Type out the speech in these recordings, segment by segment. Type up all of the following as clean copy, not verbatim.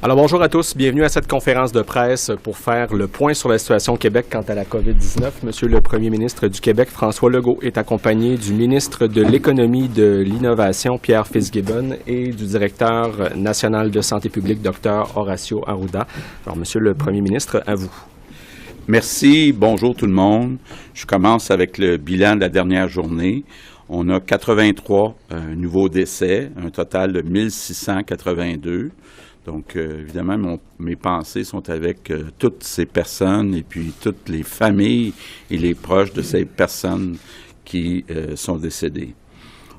Alors bonjour à tous, bienvenue à cette conférence de presse pour faire le point sur la situation au Québec quant à la COVID-19. Monsieur le Premier ministre du Québec, François Legault, est accompagné du ministre de l'Économie et de l'Innovation, Pierre Fitzgibbon, et du directeur national de santé publique, Dr Horacio Arruda. Alors Monsieur le Premier ministre, à vous. Merci, bonjour tout le monde. Je commence avec le bilan de la dernière journée. On a 83 nouveaux décès, un total de 1682. Donc, évidemment, mes pensées sont avec toutes ces personnes et puis toutes les familles et les proches de ces personnes qui sont décédées.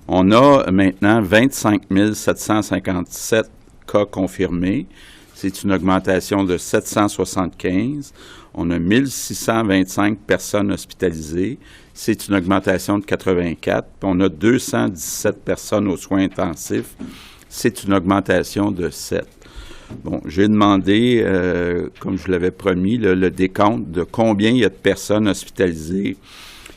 On a maintenant 25 757 cas confirmés. C'est une augmentation de 775. On a 1625 personnes hospitalisées. C'est une augmentation de 84. Puis on a 217 personnes aux soins intensifs. C'est une augmentation de 7. Bon, j'ai demandé, comme je l'avais promis, le décompte de combien il y a de personnes hospitalisées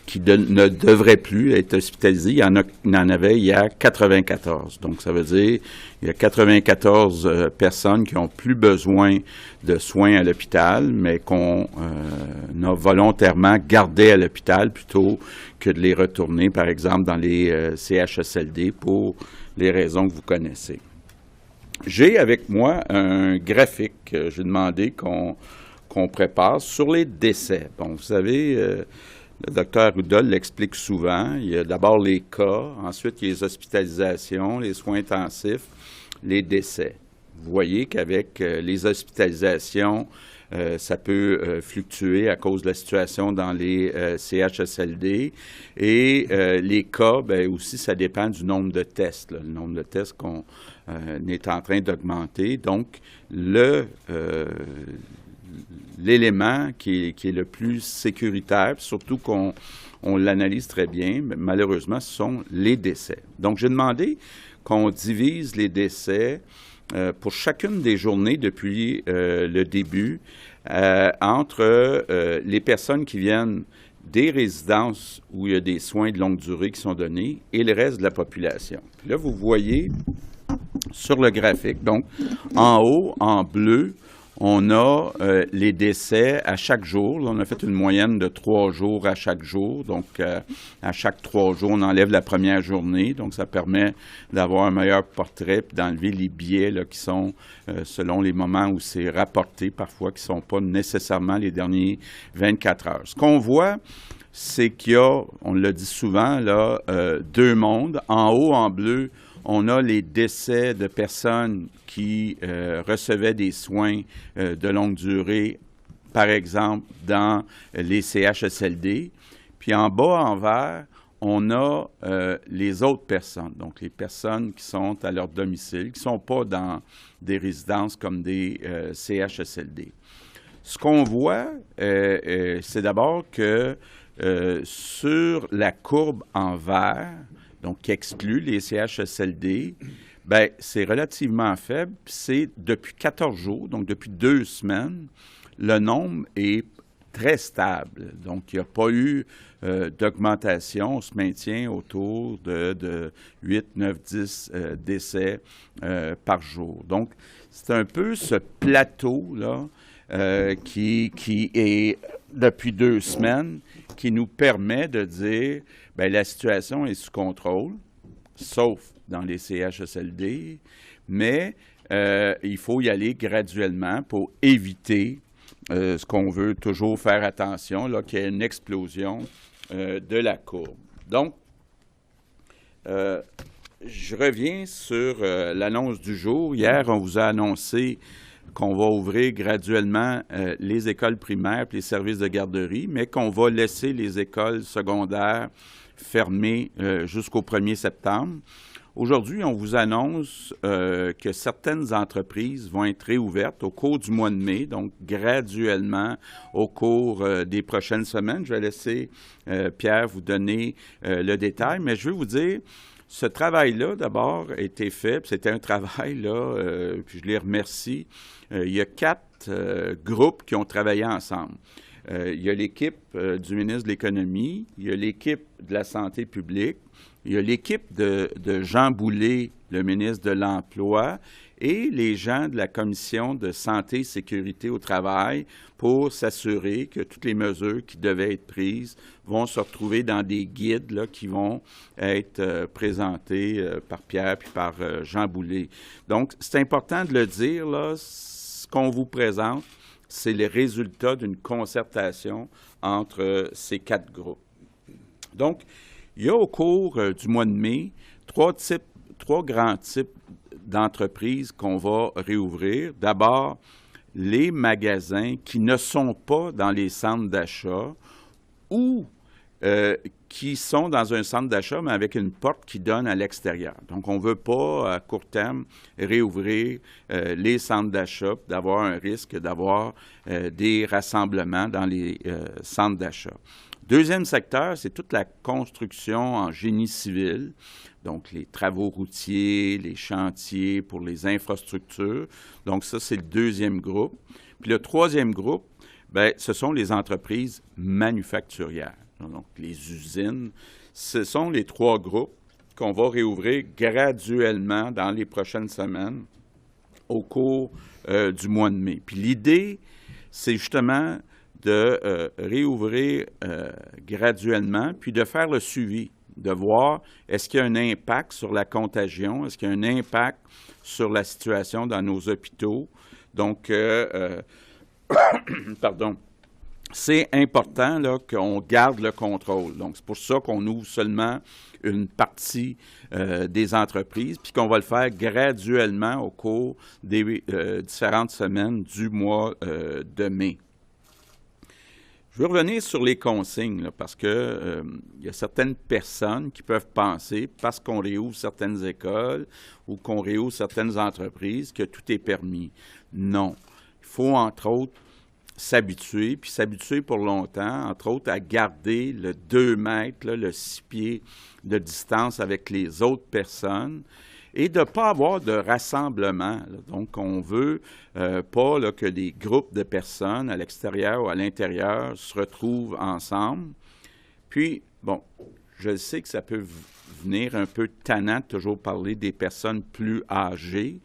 qui ne devraient plus être hospitalisées. Il y en avait hier 94. Donc, ça veut dire qu'il y a 94 personnes qui n'ont plus besoin de soins à l'hôpital, mais qu'on a volontairement gardé à l'hôpital plutôt que de les retourner, par exemple, dans les CHSLD pour les raisons que vous connaissez. J'ai avec moi un graphique que j'ai demandé qu'on prépare sur les décès. Bon, vous savez, le docteur Arruda l'explique souvent. Il y a d'abord les cas, ensuite il y a les hospitalisations, les soins intensifs, les décès. Vous voyez qu'avec les hospitalisations, ça peut fluctuer à cause de la situation dans les CHSLD. Et les cas, bien aussi, ça dépend du nombre de tests. Là. Le nombre de tests qu'on est en train d'augmenter. Donc, l'élément qui est le plus sécuritaire, surtout qu'on l'analyse très bien, mais malheureusement, ce sont les décès. Donc, j'ai demandé qu'on divise les décès pour chacune des journées depuis le début entre les personnes qui viennent des résidences où il y a des soins de longue durée qui sont donnés et le reste de la population. Puis là, vous voyez sur le graphique, donc en haut, en bleu, on a les décès à chaque jour. Là, on a fait une moyenne de 3 jours à chaque jour. Donc, à chaque 3 jours, on enlève la première journée. Donc, ça permet d'avoir un meilleur portrait puis d'enlever les biais là, qui sont, selon les moments où c'est rapporté, parfois, qui ne sont pas nécessairement les derniers 24 heures. Ce qu'on voit, c'est qu'il y a, on le dit souvent, là, deux mondes. En haut, en bleu, on a les décès de personnes qui recevaient des soins de longue durée, par exemple, dans les CHSLD. Puis en bas, en vert, on a les autres personnes, donc les personnes qui sont à leur domicile, qui ne sont pas dans des résidences comme des CHSLD. Ce qu'on voit, c'est d'abord que sur la courbe en vert, donc qui exclut les CHSLD, bien, c'est relativement faible. C'est depuis 14 jours, donc depuis 2 semaines, le nombre est très stable. Donc, il n'y a pas eu d'augmentation. On se maintient autour de 8, 9, 10 décès par jour. Donc, c'est un peu ce plateau-là qui est depuis 2 semaines qui nous permet de dire bien, la situation est sous contrôle, sauf dans les CHSLD, mais il faut y aller graduellement pour éviter ce qu'on veut toujours faire attention, là, qu'il y ait une explosion de la courbe. Donc, je reviens sur l'annonce du jour. Hier, on vous a annoncé qu'on va ouvrir graduellement les écoles primaires et les services de garderie, mais qu'on va laisser les écoles secondaires fermées jusqu'au 1er septembre. Aujourd'hui, on vous annonce que certaines entreprises vont être réouvertes au cours du mois de mai, donc graduellement au cours des prochaines semaines. Je vais laisser Pierre vous donner le détail, mais je veux vous dire, ce travail-là, d'abord, a été fait, puis c'était un travail, là, puis je les remercie. Il y a 4 groupes qui ont travaillé ensemble. Il y a l'équipe du ministre de l'Économie, il y a l'équipe de la santé publique, il y a l'équipe de Jean Boulet, le ministre de l'Emploi, et les gens de la Commission de santé et sécurité au travail pour s'assurer que toutes les mesures qui devaient être prises vont se retrouver dans des guides là, qui vont être présentés par Pierre puis par Jean Boulet. Donc, c'est important de le dire, là, ce qu'on vous présente, c'est les résultats d'une concertation entre ces 4 groupes. Donc, il y a au cours du mois de mai 3 grands types d'entreprises qu'on va réouvrir. D'abord, les magasins qui ne sont pas dans les centres d'achat ou qui sont dans un centre d'achat, mais avec une porte qui donne à l'extérieur. Donc, on ne veut pas, à court terme, réouvrir les centres d'achat, d'avoir un risque d'avoir des rassemblements dans les centres d'achat. Deuxième secteur, c'est toute la construction en génie civil, donc les travaux routiers, les chantiers pour les infrastructures. Donc ça, c'est le deuxième groupe. Puis le troisième groupe, bien, ce sont les entreprises manufacturières, donc les usines. Ce sont les 3 groupes qu'on va réouvrir graduellement dans les prochaines semaines au cours du mois de mai. Puis l'idée, c'est justement de réouvrir graduellement, puis de faire le suivi, de voir est-ce qu'il y a un impact sur la contagion, est-ce qu'il y a un impact sur la situation dans nos hôpitaux. Donc, pardon, c'est important là, qu'on garde le contrôle. Donc, c'est pour ça qu'on ouvre seulement une partie des entreprises, puis qu'on va le faire graduellement au cours des différentes semaines du mois de mai. Je veux revenir sur les consignes, là, parce que il y a certaines personnes qui peuvent penser, parce qu'on réouvre certaines écoles ou qu'on réouvre certaines entreprises, que tout est permis. Non. Il faut, entre autres, s'habituer, puis s'habituer pour longtemps, entre autres, à garder le 2 mètres, là, le 6 pieds de distance avec les autres personnes, et de ne pas avoir de rassemblement. Là. Donc, on ne veut pas là, que des groupes de personnes à l'extérieur ou à l'intérieur se retrouvent ensemble. Puis, bon, je sais que ça peut venir un peu tannant de toujours parler des personnes plus âgées,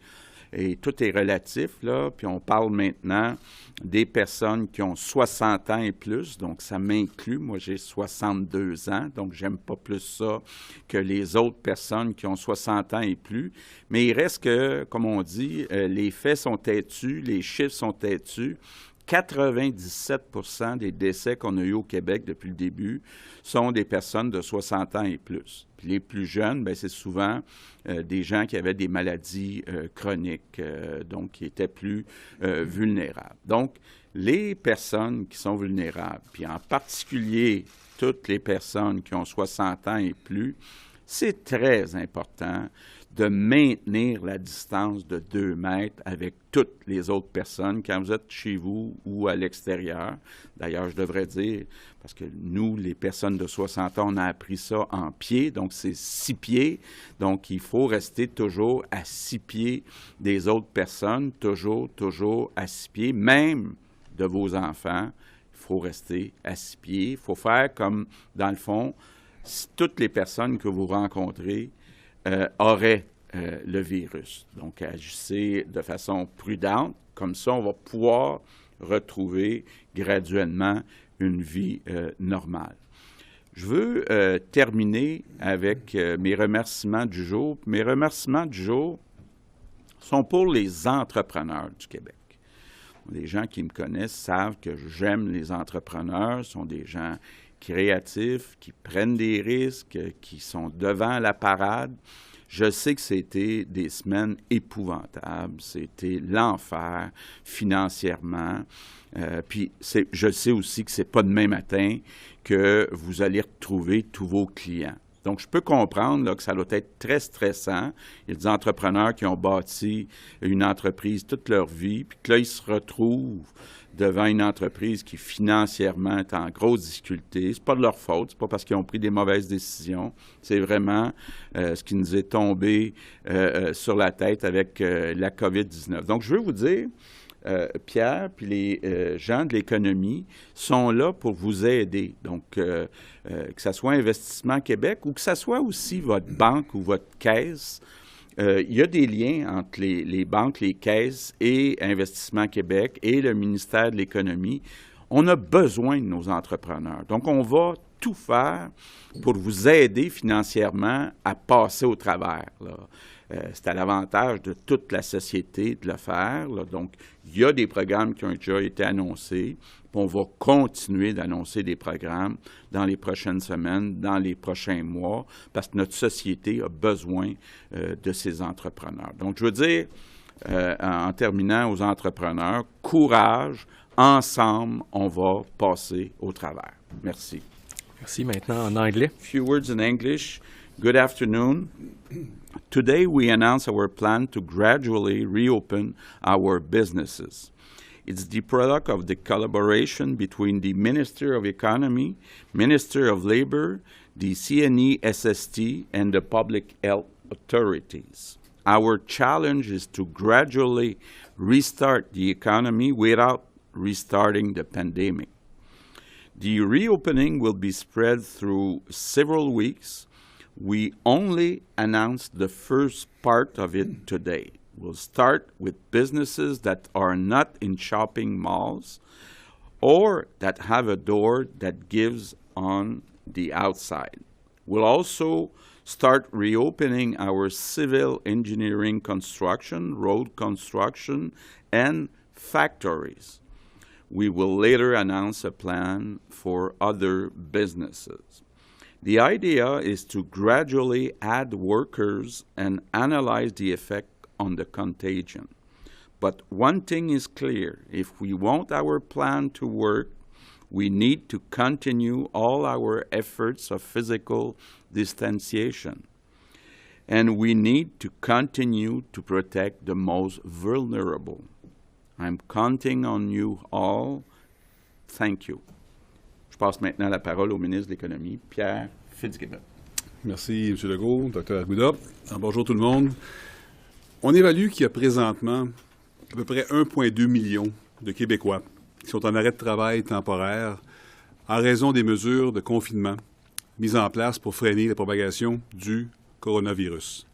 et tout est relatif, là, puis on parle maintenant des personnes qui ont 60 ans et plus, donc ça m'inclut. Moi, j'ai 62 ans, donc j'aime pas plus ça que les autres personnes qui ont 60 ans et plus. Mais il reste que, comme on dit, les faits sont têtus, les chiffres sont têtus. 97% des décès qu'on a eus au Québec depuis le début sont des personnes de 60 ans et plus. Puis les plus jeunes, bien, c'est souvent des gens qui avaient des maladies chroniques, donc qui étaient plus vulnérables. Donc, les personnes qui sont vulnérables, puis en particulier toutes les personnes qui ont 60 ans et plus, c'est très important de maintenir la distance de 2 mètres avec toutes les autres personnes quand vous êtes chez vous ou à l'extérieur. D'ailleurs, je devrais dire, parce que nous, les personnes de 60 ans, on a appris ça en pieds, donc c'est 6 pieds. Donc, il faut rester toujours à 6 pieds des autres personnes, toujours à 6 pieds, même de vos enfants. Il faut rester à 6 pieds. Il faut faire comme, dans le fond, si toutes les personnes que vous rencontrez auraient le virus. Donc, agissez de façon prudente. Comme ça, on va pouvoir retrouver graduellement une vie normale. Je veux terminer avec mes remerciements du jour. Mes remerciements du jour sont pour les entrepreneurs du Québec. Les gens qui me connaissent savent que j'aime les entrepreneurs. Ce sont des gens créatifs, qui prennent des risques, qui sont devant la parade. Je sais que c'était des semaines épouvantables, c'était l'enfer financièrement. Puis je sais aussi que c'est pas demain matin que vous allez retrouver tous vos clients. Donc, je peux comprendre là, que ça doit être très stressant. Il y a des entrepreneurs qui ont bâti une entreprise toute leur vie, puis que là, ils se retrouvent devant une entreprise qui financièrement est en grosse difficulté. C'est pas de leur faute, c'est pas parce qu'ils ont pris des mauvaises décisions. C'est vraiment ce qui nous est tombé sur la tête avec la COVID-19. Donc, je veux vous dire, Pierre puis les gens de l'économie sont là pour vous aider. Donc, que ce soit Investissement Québec ou que ce soit aussi votre banque ou votre caisse, il y a des liens entre les banques, les caisses et Investissement Québec et le ministère de l'Économie. On a besoin de nos entrepreneurs. Donc, on va tout faire pour vous aider financièrement à passer au travers, là. C'est à l'avantage de toute la société de le faire, là. Donc, il y a des programmes qui ont déjà été annoncés. On va continuer d'annoncer des programmes dans les prochaines semaines, dans les prochains mois, parce que notre société a besoin de ces entrepreneurs. Donc, je veux dire, en terminant aux entrepreneurs, courage, ensemble, on va passer au travers. Merci. Merci. Maintenant, en anglais. Few words in English. Good afternoon. Today, we announce our plan to gradually reopen our businesses. It's the product of the collaboration between the Minister of Economy, Minister of Labor, the CNE-SST, and the public health authorities. Our challenge is to gradually restart the economy without restarting the pandemic. The reopening will be spread through several weeks. We only announced the first part of it today. We'll start with businesses that are not in shopping malls or that have a door that gives on the outside. We'll also start reopening our civil engineering construction, road construction, and factories. We will later announce a plan for other businesses. The idea is to gradually add workers and analyze the effect on the contagion. But one thing is clear, if we want our plan to work, we need to continue all our efforts of physical distanciation. And we need to continue to protect the most vulnerable. I'm counting on you all. Thank you. Je passe maintenant la parole au ministre de l'Économie, Pierre Fitzgibbon. Merci, M. Legault, Dr. Arruda. Bonjour tout le monde. On évalue qu'il y a présentement à peu près 1,2 million de Québécois qui sont en arrêt de travail temporaire en raison des mesures de confinement mises en place pour freiner la propagation du coronavirus.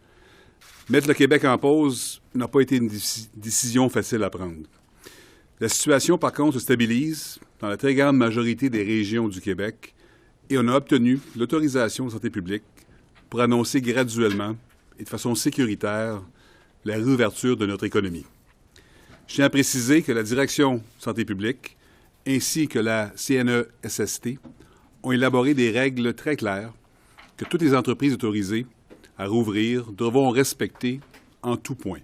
Mettre le Québec en pause n'a pas été une décision facile à prendre. La situation, par contre, se stabilise dans la très grande majorité des régions du Québec et on a obtenu l'autorisation de santé publique pour annoncer graduellement et de façon sécuritaire la réouverture de notre économie. Je tiens à préciser que la Direction santé publique ainsi que la CNE-SST ont élaboré des règles très claires que toutes les entreprises autorisées à rouvrir devront respecter en tout point.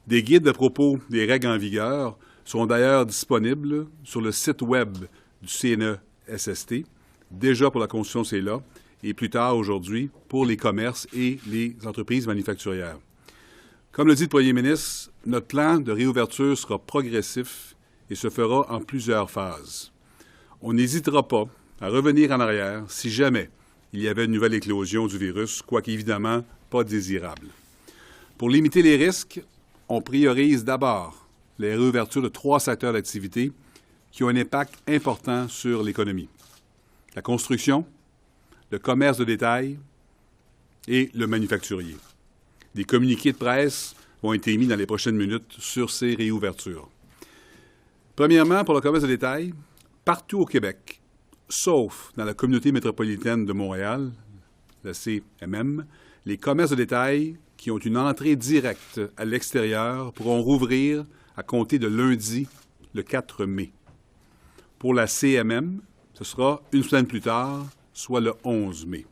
Des guides à propos des règles en vigueur sont d'ailleurs disponibles sur le site web du CNE-SST, déjà pour la construction CELA, et plus tard aujourd'hui pour les commerces et les entreprises manufacturières. Comme le dit le premier ministre, notre plan de réouverture sera progressif et se fera en plusieurs phases. On n'hésitera pas à revenir en arrière si jamais il y avait une nouvelle éclosion du virus, quoique évidemment pas désirable. Pour limiter les risques, on priorise d'abord les réouvertures de 3 secteurs d'activité qui ont un impact important sur l'économie. La construction, le commerce de détail et le manufacturier. Des communiqués de presse vont être émis dans les prochaines minutes sur ces réouvertures. Premièrement, pour le commerce de détail, partout au Québec, sauf dans la communauté métropolitaine de Montréal, la CMM, les commerces de détail qui ont une entrée directe à l'extérieur pourront rouvrir à compter de lundi, le 4 mai. Pour la CMM, ce sera une semaine plus tard, soit le 11 mai.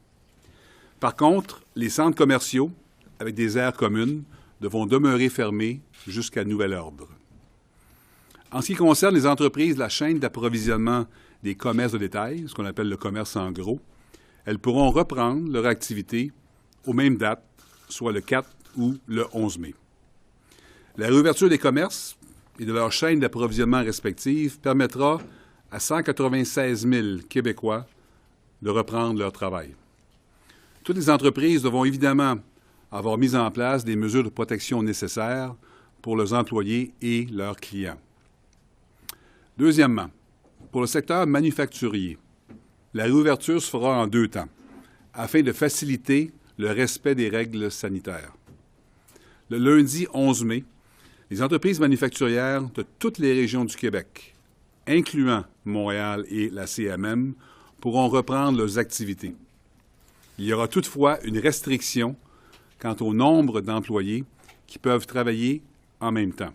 Par contre, les centres commerciaux, avec des aires communes, devront demeurer fermés jusqu'à nouvel ordre. En ce qui concerne les entreprises de la chaîne d'approvisionnement des commerces de détail, ce qu'on appelle le commerce en gros, elles pourront reprendre leur activité aux mêmes dates, soit le 4 ou le 11 mai. La réouverture des commerces et de leurs chaînes d'approvisionnement respectives permettra à 196 000 Québécois de reprendre leur travail. Toutes les entreprises devront évidemment avoir mis en place des mesures de protection nécessaires pour leurs employés et leurs clients. Deuxièmement, pour le secteur manufacturier, la réouverture se fera en 2 temps. afin de faciliter le respect des règles sanitaires. Le lundi 11 mai, les entreprises manufacturières de toutes les régions du Québec, incluant Montréal et la CMM, pourront reprendre leurs activités. Il y aura toutefois une restriction quant au nombre d'employés qui peuvent travailler en même temps.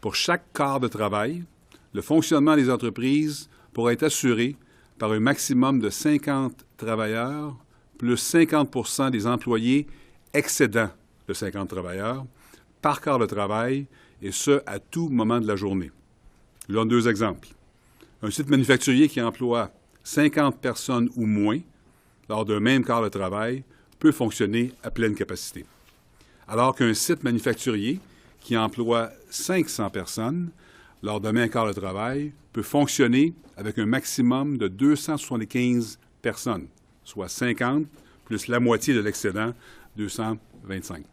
Pour chaque quart de travail, le fonctionnement des entreprises pourra être assuré par un maximum de 50 travailleurs plus 50 des employés excédant de 50 travailleurs par quart de travail, et ce, à tout moment de la journée. Je donne 2 exemples. Un site manufacturier qui emploie 50 personnes ou moins lors d'un même quart de travail peut fonctionner à pleine capacité. Alors qu'un site manufacturier qui emploie 500 personnes lors d'un même quart de travail peut fonctionner avec un maximum de 275 personnes, soit 50 plus la moitié de l'excédent, 225.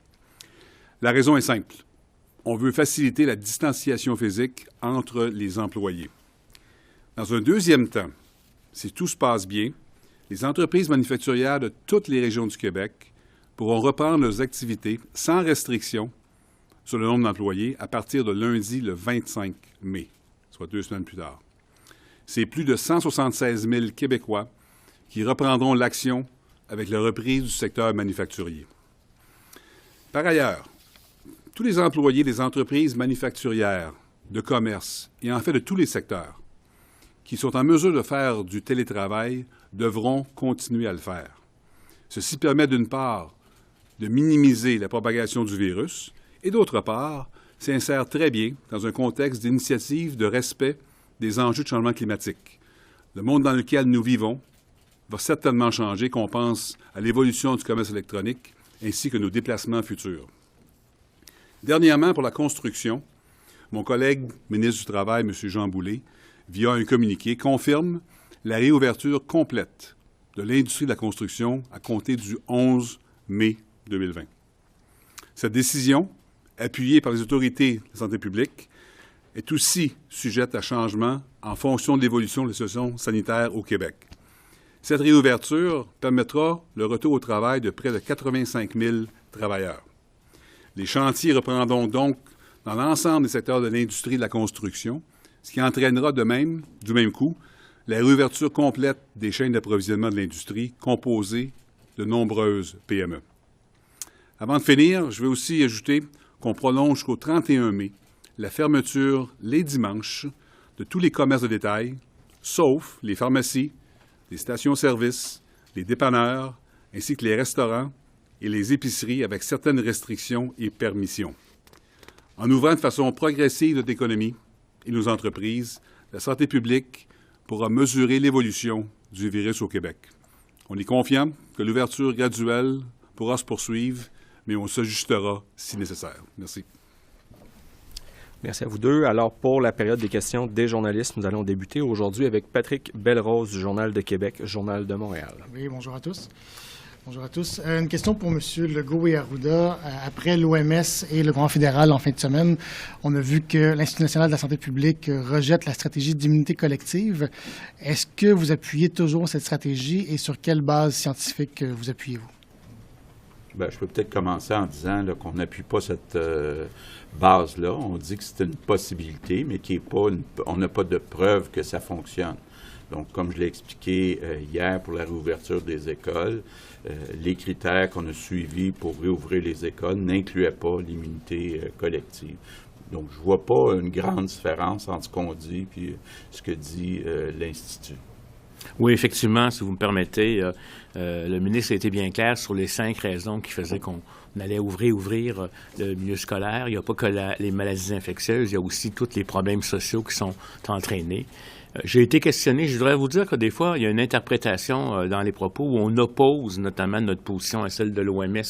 La raison est simple. On veut faciliter la distanciation physique entre les employés. Dans un deuxième temps, si tout se passe bien, les entreprises manufacturières de toutes les régions du Québec pourront reprendre leurs activités sans restriction sur le nombre d'employés à partir de lundi le 25 mai, soit 2 semaines plus tard. C'est plus de 176 000 Québécois qui reprendront l'action avec la reprise du secteur manufacturier. Par ailleurs, tous les employés des entreprises manufacturières, de commerce et en fait de tous les secteurs qui sont en mesure de faire du télétravail devront continuer à le faire. Ceci permet d'une part de minimiser la propagation du virus et d'autre part s'insère très bien dans un contexte d'initiative de respect des enjeux de changement climatique. Le monde dans lequel nous vivons va certainement changer, qu'on pense à l'évolution du commerce électronique ainsi que nos déplacements futurs. Dernièrement, pour la construction, mon collègue ministre du Travail, M. Jean Boulet, via un communiqué, confirme la réouverture complète de l'industrie de la construction à compter du 11 mai 2020. Cette décision, appuyée par les autorités de santé publique, est aussi sujette à changement en fonction de l'évolution de la situation sanitaire au Québec. Cette réouverture permettra le retour au travail de près de 85 000 travailleurs. Les chantiers reprendront donc dans l'ensemble des secteurs de l'industrie de la construction, ce qui entraînera du même coup, la réouverture complète des chaînes d'approvisionnement de l'industrie composées de nombreuses PME. Avant de finir, je vais aussi ajouter qu'on prolonge jusqu'au 31 mai la fermeture les dimanches de tous les commerces de détail, sauf les pharmacies, les stations-service, les dépanneurs, ainsi que les restaurants et les épiceries avec certaines restrictions et permissions. En ouvrant de façon progressive notre économie et nos entreprises, la santé publique pourra mesurer l'évolution du virus au Québec. On est confiant que l'ouverture graduelle pourra se poursuivre, mais on s'ajustera si nécessaire. Merci. Merci à vous deux. Alors, pour la période des questions des journalistes, nous allons débuter aujourd'hui avec Patrick Belrose du Journal de Québec, Journal de Montréal. Oui, bonjour à tous. Bonjour à tous. Une question pour M. Legault et Arruda. Après l'OMS et le gouvernement fédéral en fin de semaine, on a vu que l'Institut national de la santé publique rejette la stratégie d'immunité collective. Est-ce que vous appuyez toujours cette stratégie et sur quelle base scientifique vous appuyez-vous? Bien, je peux peut-être commencer en disant là, qu'on n'appuie pas cette base-là. On dit que c'est une possibilité, mais on n'a pas de preuve que ça fonctionne. Donc, comme je l'ai expliqué hier pour la réouverture des écoles, les critères qu'on a suivis pour réouvrir les écoles n'incluaient pas l'immunité collective. Donc, je ne vois pas une grande différence entre ce qu'on dit et ce que dit l'Institut. Oui, effectivement, si vous me permettez, le ministre a été bien clair sur les 5 raisons qui faisaient qu'on allait ouvrir le milieu scolaire. Il n'y a pas que les maladies infectieuses, il y a aussi tous les problèmes sociaux qui sont entraînés. J'ai été questionné, je voudrais vous dire que des fois, il y a une interprétation dans les propos où on oppose notamment notre position à celle de l'OMS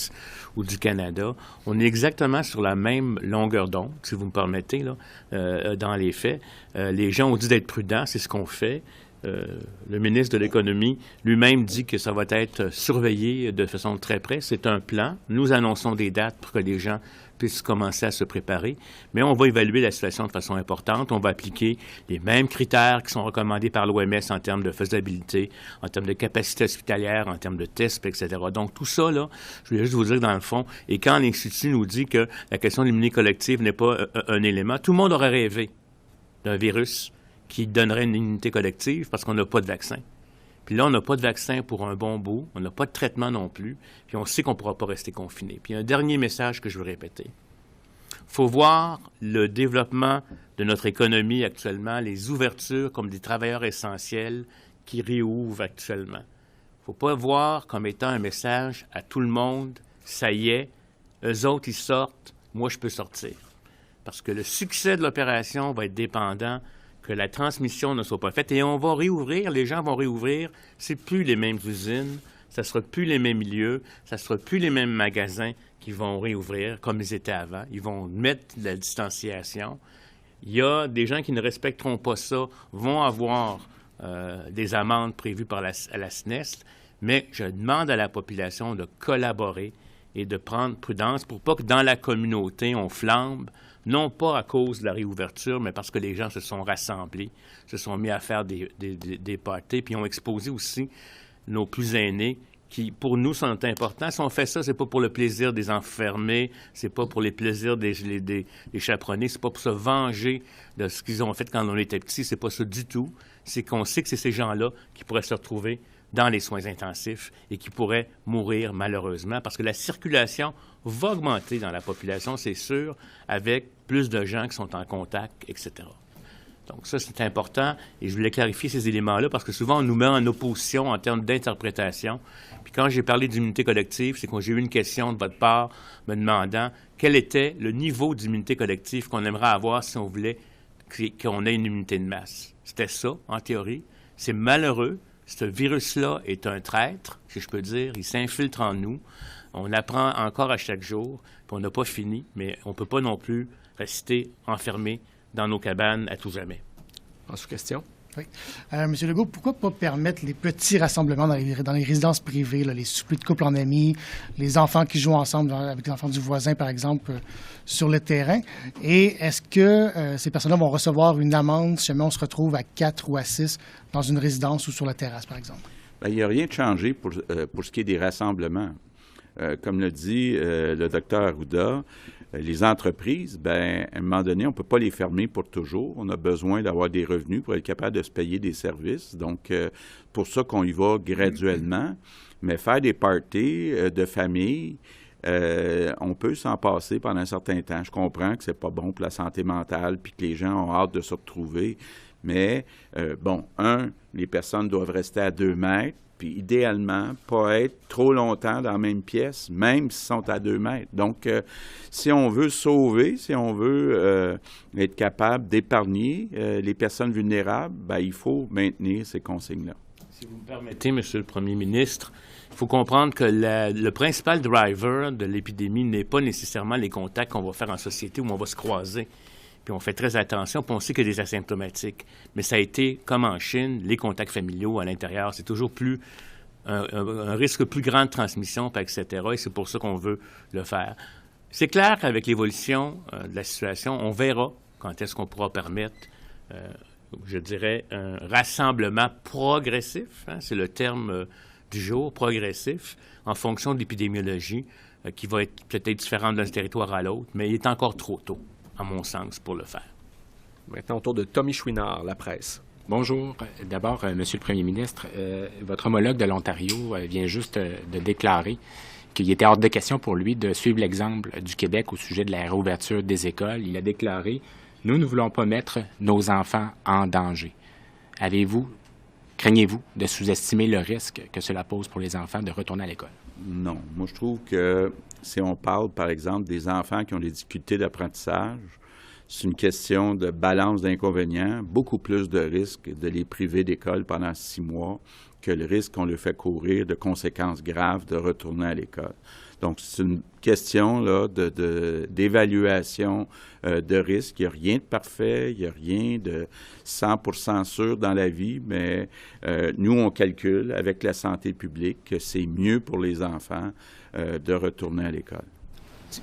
ou du Canada. On est exactement sur la même longueur d'onde, si vous me permettez, là, dans les faits. Les gens ont dit d'être prudents, c'est ce qu'on fait. Le ministre de l'Économie lui-même dit que ça va être surveillé de façon très près. C'est un plan. Nous annonçons des dates pour que les gens puissent commencer à se préparer. Mais on va évaluer la situation de façon importante. On va appliquer les mêmes critères qui sont recommandés par l'OMS en termes de faisabilité, en termes de capacité hospitalière, en termes de tests, etc. Donc, tout ça, là, je voulais juste vous dire dans le fond, et quand l'Institut nous dit que la question de l'immunité collective n'est pas un élément, tout le monde aurait rêvé d'un virus qui donnerait une immunité collective parce qu'on n'a pas de vaccin. Puis là, on n'a pas de vaccin pour un bon bout, on n'a pas de traitement non plus, puis on sait qu'on ne pourra pas rester confiné. Puis un dernier message que je veux répéter. Il faut voir le développement de notre économie actuellement, les ouvertures comme des travailleurs essentiels qui réouvrent actuellement. Il ne faut pas voir comme étant un message à tout le monde, ça y est, eux autres, ils sortent, moi, je peux sortir. Parce que le succès de l'opération va être dépendant que la transmission ne soit pas faite. Et on va réouvrir, les gens vont réouvrir. C'est plus les mêmes usines, ça sera plus les mêmes milieux, ça sera plus les mêmes magasins qui vont réouvrir comme ils étaient avant. Ils vont mettre de la distanciation. Il y a des gens qui ne respecteront pas ça, vont avoir des amendes prévues par la SNES, mais je demande à la population de collaborer et de prendre prudence pour pas que dans la communauté, on flambe, non pas à cause de la réouverture, mais parce que les gens se sont rassemblés, se sont mis à faire des parties, puis ont exposé aussi nos plus aînés, qui, pour nous, sont importants. Si on fait ça, c'est pas pour le plaisir des enfermés, c'est pas pour les plaisirs des chaperonnés, c'est pas pour se venger de ce qu'ils ont fait quand on était petits, c'est pas ça du tout. C'est qu'on sait que c'est ces gens-là qui pourraient se retrouver dans les soins intensifs et qui pourraient mourir malheureusement parce que la circulation va augmenter dans la population, c'est sûr, avec plus de gens qui sont en contact, etc. Donc ça, c'est important et je voulais clarifier ces éléments-là parce que souvent, on nous met en opposition en termes d'interprétation. Puis quand j'ai parlé d'immunité collective, c'est quand j'ai eu une question de votre part me demandant quel était le niveau d'immunité collective qu'on aimerait avoir si on voulait qu'on ait une immunité de masse. C'était ça, en théorie. C'est malheureux. Ce virus-là est un traître, si je peux dire. Il s'infiltre en nous. On apprend encore à chaque jour, puis on n'a pas fini, mais on ne peut pas non plus rester enfermé dans nos cabanes à tout jamais. En sous-question? Oui. Monsieur Legault, pourquoi pas permettre les petits rassemblements dans les résidences privées, là, les soupers de couple en amis, les enfants qui jouent ensemble avec les enfants du voisin, par exemple, sur le terrain? Et est-ce que ces personnes-là vont recevoir une amende si jamais on se retrouve à 4 ou à 6 dans une résidence ou sur la terrasse, par exemple? Bien, il n'y a rien de changé pour ce qui est des rassemblements. Comme le dit le docteur Arruda, les entreprises, bien, à un moment donné, on ne peut pas les fermer pour toujours. On a besoin d'avoir des revenus pour être capable de se payer des services. Donc, pour ça qu'on y va graduellement. Mais faire des parties de famille, on peut s'en passer pendant un certain temps. Je comprends que c'est pas bon pour la santé mentale puis que les gens ont hâte de se retrouver. Mais, les personnes doivent rester à 2 mètres. Puis idéalement, pas être trop longtemps dans la même pièce, même s'ils sont à 2 mètres. Donc, si on veut sauver, si on veut être capable d'épargner les personnes vulnérables, bien, il faut maintenir ces consignes-là. Si vous me permettez, Monsieur le Premier ministre, il faut comprendre que le principal driver de l'épidémie n'est pas nécessairement les contacts qu'on va faire en société où on va se croiser. Puis on fait très attention, puis on sait qu'il y a des asymptomatiques. Mais ça a été, comme en Chine, les contacts familiaux à l'intérieur. C'est toujours plus un risque plus grand de transmission, etc. Et c'est pour ça qu'on veut le faire. C'est clair qu'avec l'évolution de la situation, on verra quand est-ce qu'on pourra permettre, je dirais, un rassemblement progressif, hein, c'est le terme du jour, progressif, en fonction de l'épidémiologie, qui va être peut-être différente d'un territoire à l'autre, mais il est encore trop tôt, à mon sens, pour le faire. Maintenant, au tour de Tommy Chouinard, La Presse. Bonjour. D'abord, Monsieur le Premier ministre, votre homologue de l'Ontario vient juste de déclarer qu'il était hors de question pour lui de suivre l'exemple du Québec au sujet de la réouverture des écoles. Il a déclaré « Nous ne voulons pas mettre nos enfants en danger ». Craignez-vous de sous-estimer le risque que cela pose pour les enfants de retourner à l'école? Non. Moi, je trouve que si on parle, par exemple, des enfants qui ont des difficultés d'apprentissage, c'est une question de balance d'inconvénients, beaucoup plus de risques de les priver d'école pendant 6 mois que le risque qu'on leur fait courir de conséquences graves de retourner à l'école. Donc, c'est une question là, d'évaluation de risque. Il n'y a rien de parfait, il n'y a rien de 100% sûr dans la vie, mais nous, on calcule avec la santé publique que c'est mieux pour les enfants de retourner à l'école.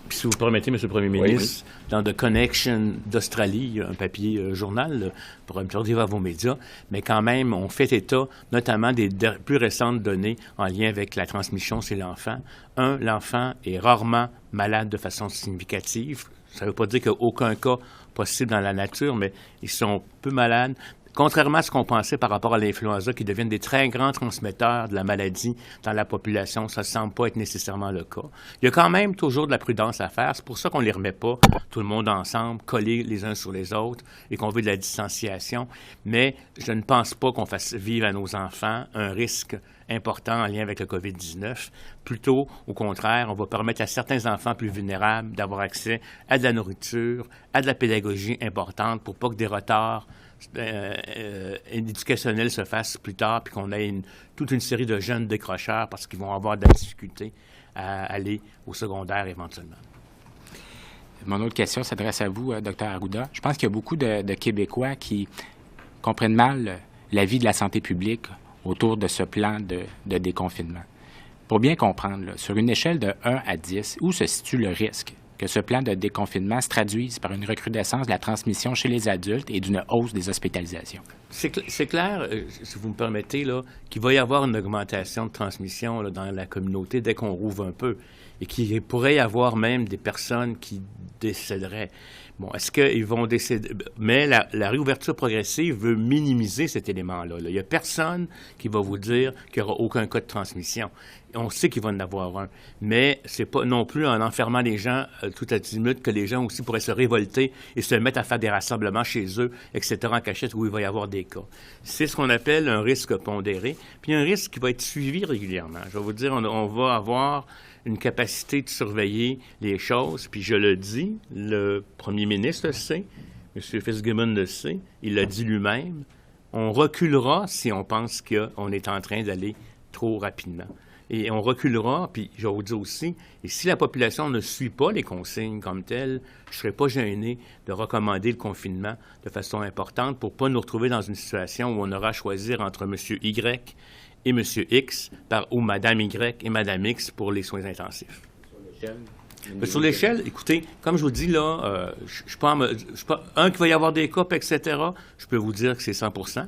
Puis si vous permettez, M. le Premier ministre, dans The Connection d'Australie, un papier journal, pour me dire à vos médias, mais quand même, on fait état notamment des plus récentes données en lien avec la transmission chez l'enfant. L'enfant est rarement malade de façon significative. Ça ne veut pas dire qu'il n'y a aucun cas possible dans la nature, mais ils sont peu malades. Contrairement à ce qu'on pensait par rapport à l'influenza, qui deviennent des très grands transmetteurs de la maladie dans la population, ça ne semble pas être nécessairement le cas. Il y a quand même toujours de la prudence à faire. C'est pour ça qu'on ne les remet pas tout le monde ensemble, collés les uns sur les autres, et qu'on veut de la distanciation. Mais je ne pense pas qu'on fasse vivre à nos enfants un risque important en lien avec le COVID-19. Plutôt, au contraire, on va permettre à certains enfants plus vulnérables d'avoir accès à de la nourriture, à de la pédagogie importante pour pas que des retards éducationnels se fassent plus tard, puis qu'on ait toute une série de jeunes décrocheurs parce qu'ils vont avoir de la difficulté à aller au secondaire éventuellement. Mon autre question s'adresse à vous, Dr Arruda. Je pense qu'il y a beaucoup de Québécois qui comprennent mal l'avis de la santé publique autour de ce plan de déconfinement. Pour bien comprendre, là, sur une échelle de 1 à 10, où se situe le risque que ce plan de déconfinement se traduise par une recrudescence de la transmission chez les adultes et d'une hausse des hospitalisations? C'est clair, si vous me permettez, là, qu'il va y avoir une augmentation de transmission là, dans la communauté dès qu'on rouvre un peu et qu'il pourrait y avoir même des personnes qui décéderaient. Bon, est-ce qu'ils vont décéder? Mais la réouverture progressive veut minimiser cet élément-là. Il n'y a personne qui va vous dire qu'il n'y aura aucun cas de transmission. On sait qu'il va en avoir un. Mais c'est pas non plus en enfermant les gens tout azimut que les gens aussi pourraient se révolter et se mettre à faire des rassemblements chez eux, etc., en cachette, où il va y avoir des cas. C'est ce qu'on appelle un risque pondéré, puis un risque qui va être suivi régulièrement. Je vais vous dire, on va avoir une capacité de surveiller les choses, puis je le dis, le premier ministre le sait, M. Fitzgibbon le sait, il l'a dit lui-même, on reculera si on pense qu'on est en train d'aller trop rapidement. Et on reculera, puis je vais vous dire aussi, et si la population ne suit pas les consignes comme telles, je ne serais pas gêné de recommander le confinement de façon importante pour ne pas nous retrouver dans une situation où on aura à choisir entre M. Y et M. X ou Mme Y et Mme X pour les soins intensifs. Sur l'échelle, écoutez, comme je vous dis là, je suis pas qu'il va y avoir des cas, etc., je peux vous dire que c'est 100%.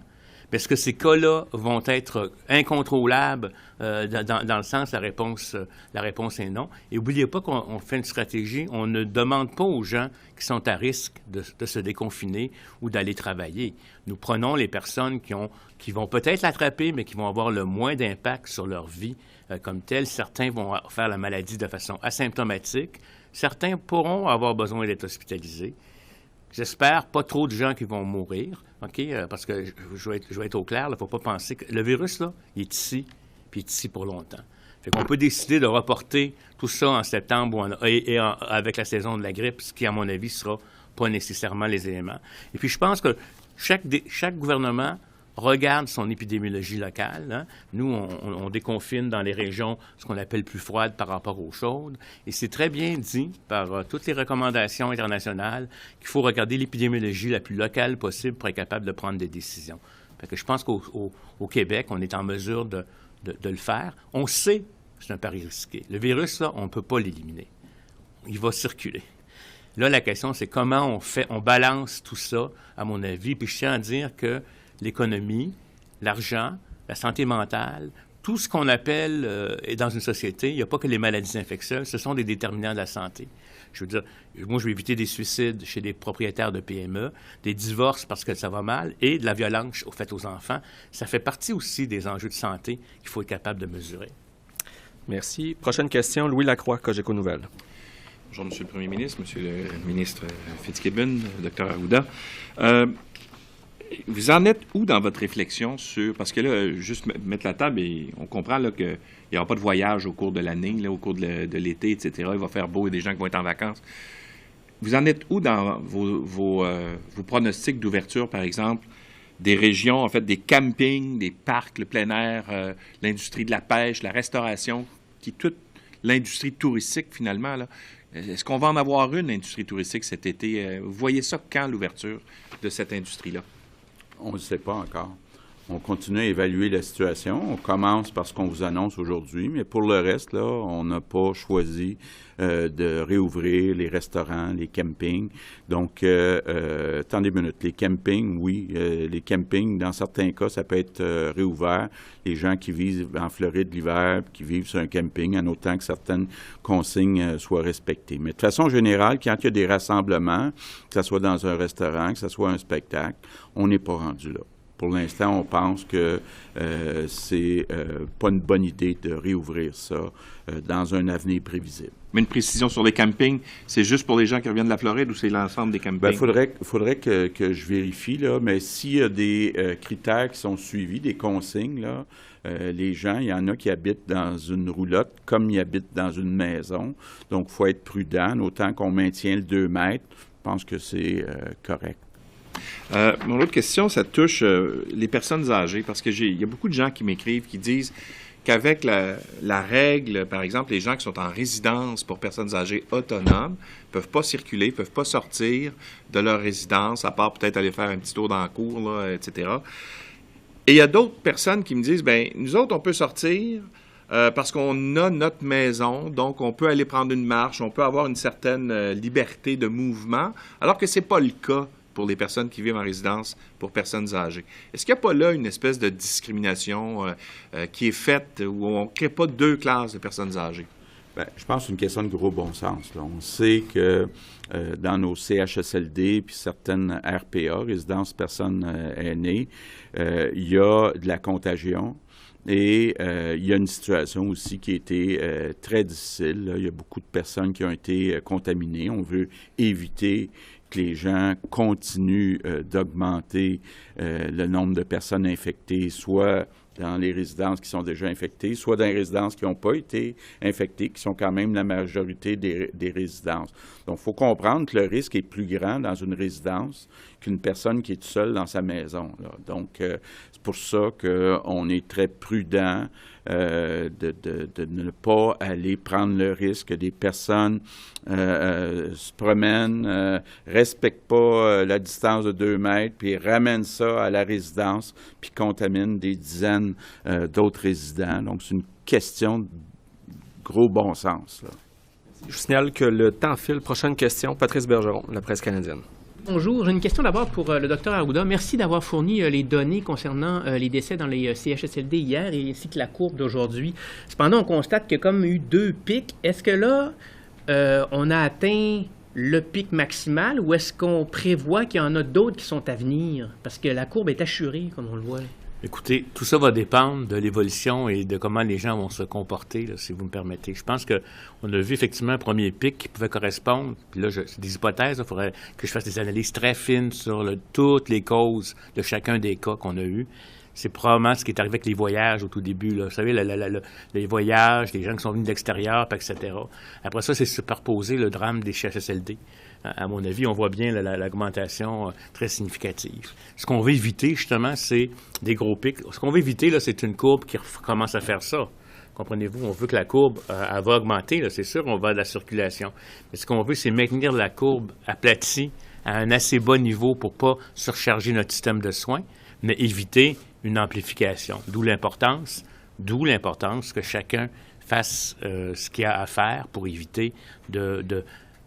Mais est-ce que ces cas-là vont être incontrôlables dans le sens, la réponse est non. Et n'oubliez pas qu'on fait une stratégie, on ne demande pas aux gens qui sont à risque de se déconfiner ou d'aller travailler. Nous prenons les personnes qui vont peut-être l'attraper, mais qui vont avoir le moins d'impact sur leur vie comme telle. Certains vont faire la maladie de façon asymptomatique. Certains pourront avoir besoin d'être hospitalisés. J'espère pas trop de gens qui vont mourir, OK? Parce que je vais être au clair, il ne faut pas penser que le virus, là, il est ici, puis il est ici pour longtemps. Fait qu'on peut décider de reporter tout ça en septembre avec la saison de la grippe, ce qui, à mon avis, sera pas nécessairement les éléments. Et puis, je pense que chaque gouvernement regarde son épidémiologie locale. Hein. Nous, on déconfine dans les régions ce qu'on appelle plus froides par rapport aux chaudes. Et c'est très bien dit par toutes les recommandations internationales qu'il faut regarder l'épidémiologie la plus locale possible pour être capable de prendre des décisions. Fait que je pense qu'au Québec, on est en mesure de le faire. On sait que c'est un pari risqué. Le virus, là, on ne peut pas l'éliminer. Il va circuler. Là, la question, c'est comment on balance tout ça, à mon avis. Puis je tiens à dire que l'économie, l'argent, la santé mentale, tout ce qu'on appelle dans une société, il n'y a pas que les maladies infectieuses, ce sont des déterminants de la santé. Je veux dire, moi, je vais éviter des suicides chez des propriétaires de PME, des divorces parce que ça va mal et de la violence faite aux enfants. Ça fait partie aussi des enjeux de santé qu'il faut être capable de mesurer. Merci. Prochaine question, Louis Lacroix, Cogeco Nouvelles. Bonjour, M. le Premier ministre, M. le ministre Fitzgibbon, Dr Arruda. Vous en êtes où dans votre réflexion sur... Parce que là, juste mettre la table, et on comprend là, qu'il n'y aura pas de voyage au cours de l'année, là, au cours de l'été, etc. Il va faire beau et des gens qui vont être en vacances. Vous en êtes où dans vos pronostics d'ouverture, par exemple, des régions, en fait, des campings, des parcs, le plein air, l'industrie de la pêche, la restauration, qui toute l'industrie touristique, finalement, là. Est-ce qu'on va en avoir une industrie touristique cet été? Vous voyez ça quand, l'ouverture de cette industrie-là? On ne le sait pas encore. On continue à évaluer la situation. On commence par ce qu'on vous annonce aujourd'hui, mais pour le reste, là, on n'a pas choisi de réouvrir les restaurants, les campings. Donc, attendez une minute. Les campings, oui. Les campings, dans certains cas, ça peut être réouvert. Les gens qui vivent en Floride l'hiver, qui vivent sur un camping, en autant que certaines consignes soient respectées. Mais de façon générale, quand il y a des rassemblements, que ce soit dans un restaurant, que ce soit un spectacle, on n'est pas rendu là. Pour l'instant, on pense que c'est pas une bonne idée de réouvrir ça dans un avenir prévisible. Mais une précision sur les campings, c'est juste pour les gens qui reviennent de la Floride ou c'est l'ensemble des campings? Bien, faudrait que je vérifie, là, mais s'il y a des critères qui sont suivis, des consignes, là, les gens, il y en a qui habitent dans une roulotte comme ils habitent dans une maison. Donc, il faut être prudent, autant qu'on maintient le 2 mètres. Je pense que c'est correct. Mon autre question, ça touche les personnes âgées, parce que il y a beaucoup de gens qui m'écrivent, qui disent qu'avec la règle, par exemple, les gens qui sont en résidence pour personnes âgées autonomes ne peuvent pas circuler, ne peuvent pas sortir de leur résidence, à part peut-être aller faire un petit tour dans la cour, là, etc. Et il y a d'autres personnes qui me disent, bien, nous autres, on peut sortir parce qu'on a notre maison, donc on peut aller prendre une marche, on peut avoir une certaine liberté de mouvement, alors que ce n'est pas le cas pour les personnes qui vivent en résidence pour personnes âgées. Est-ce qu'il n'y a pas là une espèce de discrimination qui est faite où on ne crée pas 2 classes de personnes âgées? Bien, je pense que c'est une question de gros bon sens, là. On sait que dans nos CHSLD puis certaines RPA, résidences personnes aînées, il y a de la contagion. Et il y a une situation aussi qui a été très difficile, là. Il y a beaucoup de personnes qui ont été contaminées. On veut éviter que les gens continuent d'augmenter le nombre de personnes infectées, soit dans les résidences qui sont déjà infectées, soit dans les résidences qui n'ont pas été infectées, qui sont quand même la majorité des résidences. Donc, il faut comprendre que le risque est plus grand dans une résidence qu'une personne qui est seule dans sa maison, là. Donc, c'est pour ça qu'on est très prudent de ne pas aller prendre le risque que des personnes se promènent, respectent pas la distance de 2 mètres, puis ramènent ça à la résidence, puis contaminent des dizaines d'autres résidents. Donc, c'est une question de gros bon sens, là. Je vous signale que le temps file. Prochaine question, Patrice Bergeron, La Presse canadienne. Bonjour, j'ai une question d'abord pour le Dr Arruda. Merci d'avoir fourni les données concernant les décès dans les CHSLD hier et ainsi que la courbe d'aujourd'hui. Cependant, on constate qu'il y a comme eu 2 pics. Est-ce que là, on a atteint le pic maximal ou est-ce qu'on prévoit qu'il y en a d'autres qui sont à venir? Parce que la courbe est assurée, comme on le voit. Écoutez, tout ça va dépendre de l'évolution et de comment les gens vont se comporter, là, si vous me permettez. Je pense qu'on a vu effectivement un premier pic qui pouvait correspondre. Puis là, c'est des hypothèses. Il faudrait que je fasse des analyses très fines sur toutes les causes de chacun des cas qu'on a eus. C'est probablement ce qui est arrivé avec les voyages au tout début, là. Vous savez, les voyages, les gens qui sont venus de l'extérieur, etc. Après ça, c'est superposé le drame des CHSLD. À mon avis, on voit bien l'augmentation très significative. Ce qu'on veut éviter, justement, c'est des gros pics. Ce qu'on veut éviter, là, c'est une courbe qui commence à faire ça. Comprenez-vous? On veut que la courbe, elle va augmenter, là, c'est sûr, on va de la circulation. Mais ce qu'on veut, c'est maintenir la courbe aplatie à un assez bas niveau pour ne pas surcharger notre système de soins, mais éviter une amplification. D'où l'importance que chacun fasse ce qu'il a à faire pour éviter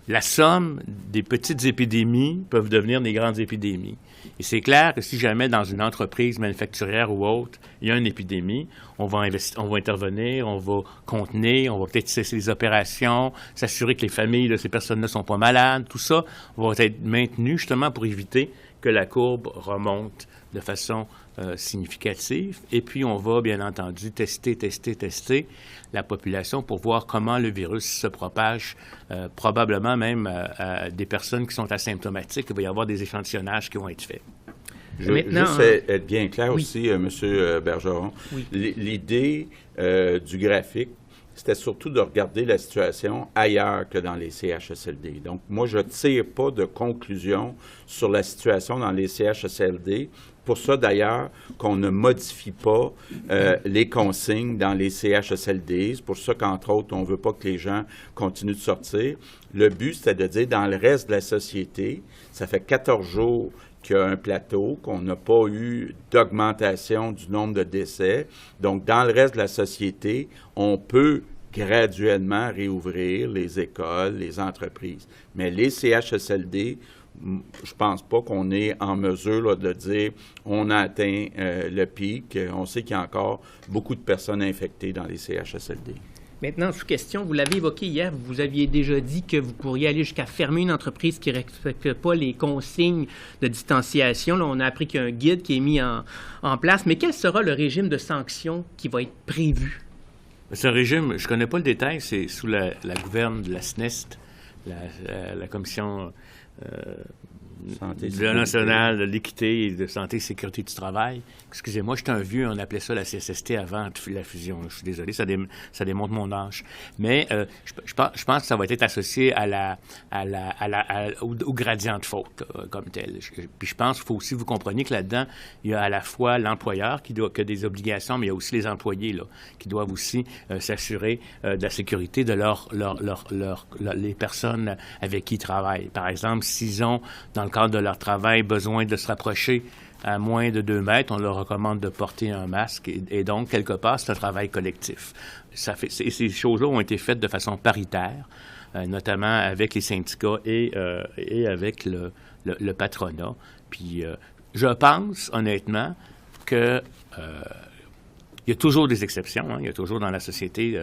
la somme des petites épidémies peuvent devenir des grandes épidémies. Et c'est clair que si jamais dans une entreprise manufacturière ou autre, il y a une épidémie, on va intervenir, on va contenir, on va peut-être cesser les opérations, s'assurer que les familles de ces personnes-là ne sont pas malades. Tout ça va être maintenu justement pour éviter que la courbe remonte de façon significative. Et puis, on va, bien entendu, tester la population pour voir comment le virus se propage, probablement même à des personnes qui sont asymptomatiques. Il va y avoir des échantillonnages qui vont être faits. Je veux juste être bien clair aussi, M. Bergeron. Oui. L'idée du graphique, c'était surtout de regarder la situation ailleurs que dans les CHSLD. Donc, moi, je ne tire pas de conclusion sur la situation dans les CHSLD. Pour ça, d'ailleurs, qu'on ne modifie pas les consignes dans les CHSLD. C'est pour ça qu'entre autres, on ne veut pas que les gens continuent de sortir. Le but, c'était de dire, dans le reste de la société, ça fait 14 jours qu'il y a un plateau, qu'on n'a pas eu d'augmentation du nombre de décès. Donc, dans le reste de la société, on peut graduellement réouvrir les écoles, les entreprises. Mais les CHSLD, je pense pas qu'on est en mesure là, de dire on a atteint le pic. On sait qu'il y a encore beaucoup de personnes infectées dans les CHSLD. Maintenant, sous question, vous l'avez évoqué hier, vous aviez déjà dit que vous pourriez aller jusqu'à fermer une entreprise qui ne respecte pas les consignes de distanciation. Là, on a appris qu'il y a un guide qui est mis en place. Mais quel sera le régime de sanctions qui va être prévu? Ce régime, je ne connais pas le détail, c'est sous la gouverne de la SNEST, la commission nationale de l'équité et de santé et sécurité du travail. Excusez-moi, j'étais un vieux, on appelait ça la CSST avant la fusion. Je suis désolé, ça démontre mon âge. Mais je pense que ça va être associé au gradient de faute comme tel. Puis je pense qu'il faut aussi, vous compreniez que là-dedans, il y a à la fois l'employeur qui a des obligations, mais il y a aussi les employés là, qui doivent aussi s'assurer de la sécurité de les personnes avec qui ils travaillent. Par exemple, s'ils ont, dans le cadre de leur travail, besoin de se rapprocher à moins de 2 mètres, on leur recommande de porter un masque et donc, quelque part, c'est un travail collectif. Ces choses-là ont été faites de façon paritaire, notamment avec les syndicats et avec le patronat. Puis, je pense, honnêtement, que il y a toujours des exceptions. Il y a toujours dans la société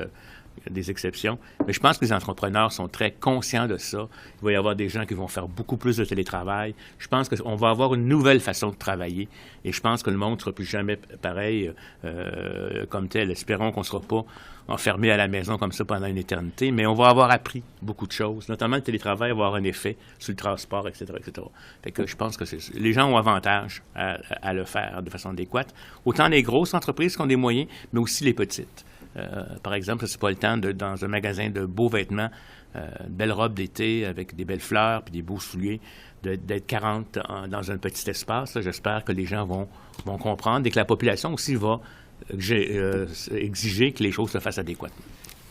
des exceptions. Mais je pense que les entrepreneurs sont très conscients de ça. Il va y avoir des gens qui vont faire beaucoup plus de télétravail. Je pense qu'on va avoir une nouvelle façon de travailler. Et je pense que le monde ne sera plus jamais pareil comme tel. Espérons qu'on ne sera pas enfermé à la maison comme ça pendant une éternité. Mais on va avoir appris beaucoup de choses. Notamment le télétravail va avoir un effet sur le transport, etc., etc. Fait que je pense que les gens ont avantage à le faire de façon adéquate. Autant les grosses entreprises qui ont des moyens, mais aussi les petites. Par exemple, c'est pas le temps, dans un magasin de beaux vêtements, de belles robes d'été avec des belles fleurs puis des beaux souliers, d'être 40 dans un petit espace. Là, j'espère que les gens vont comprendre et que la population aussi va exiger que les choses se fassent adéquatement.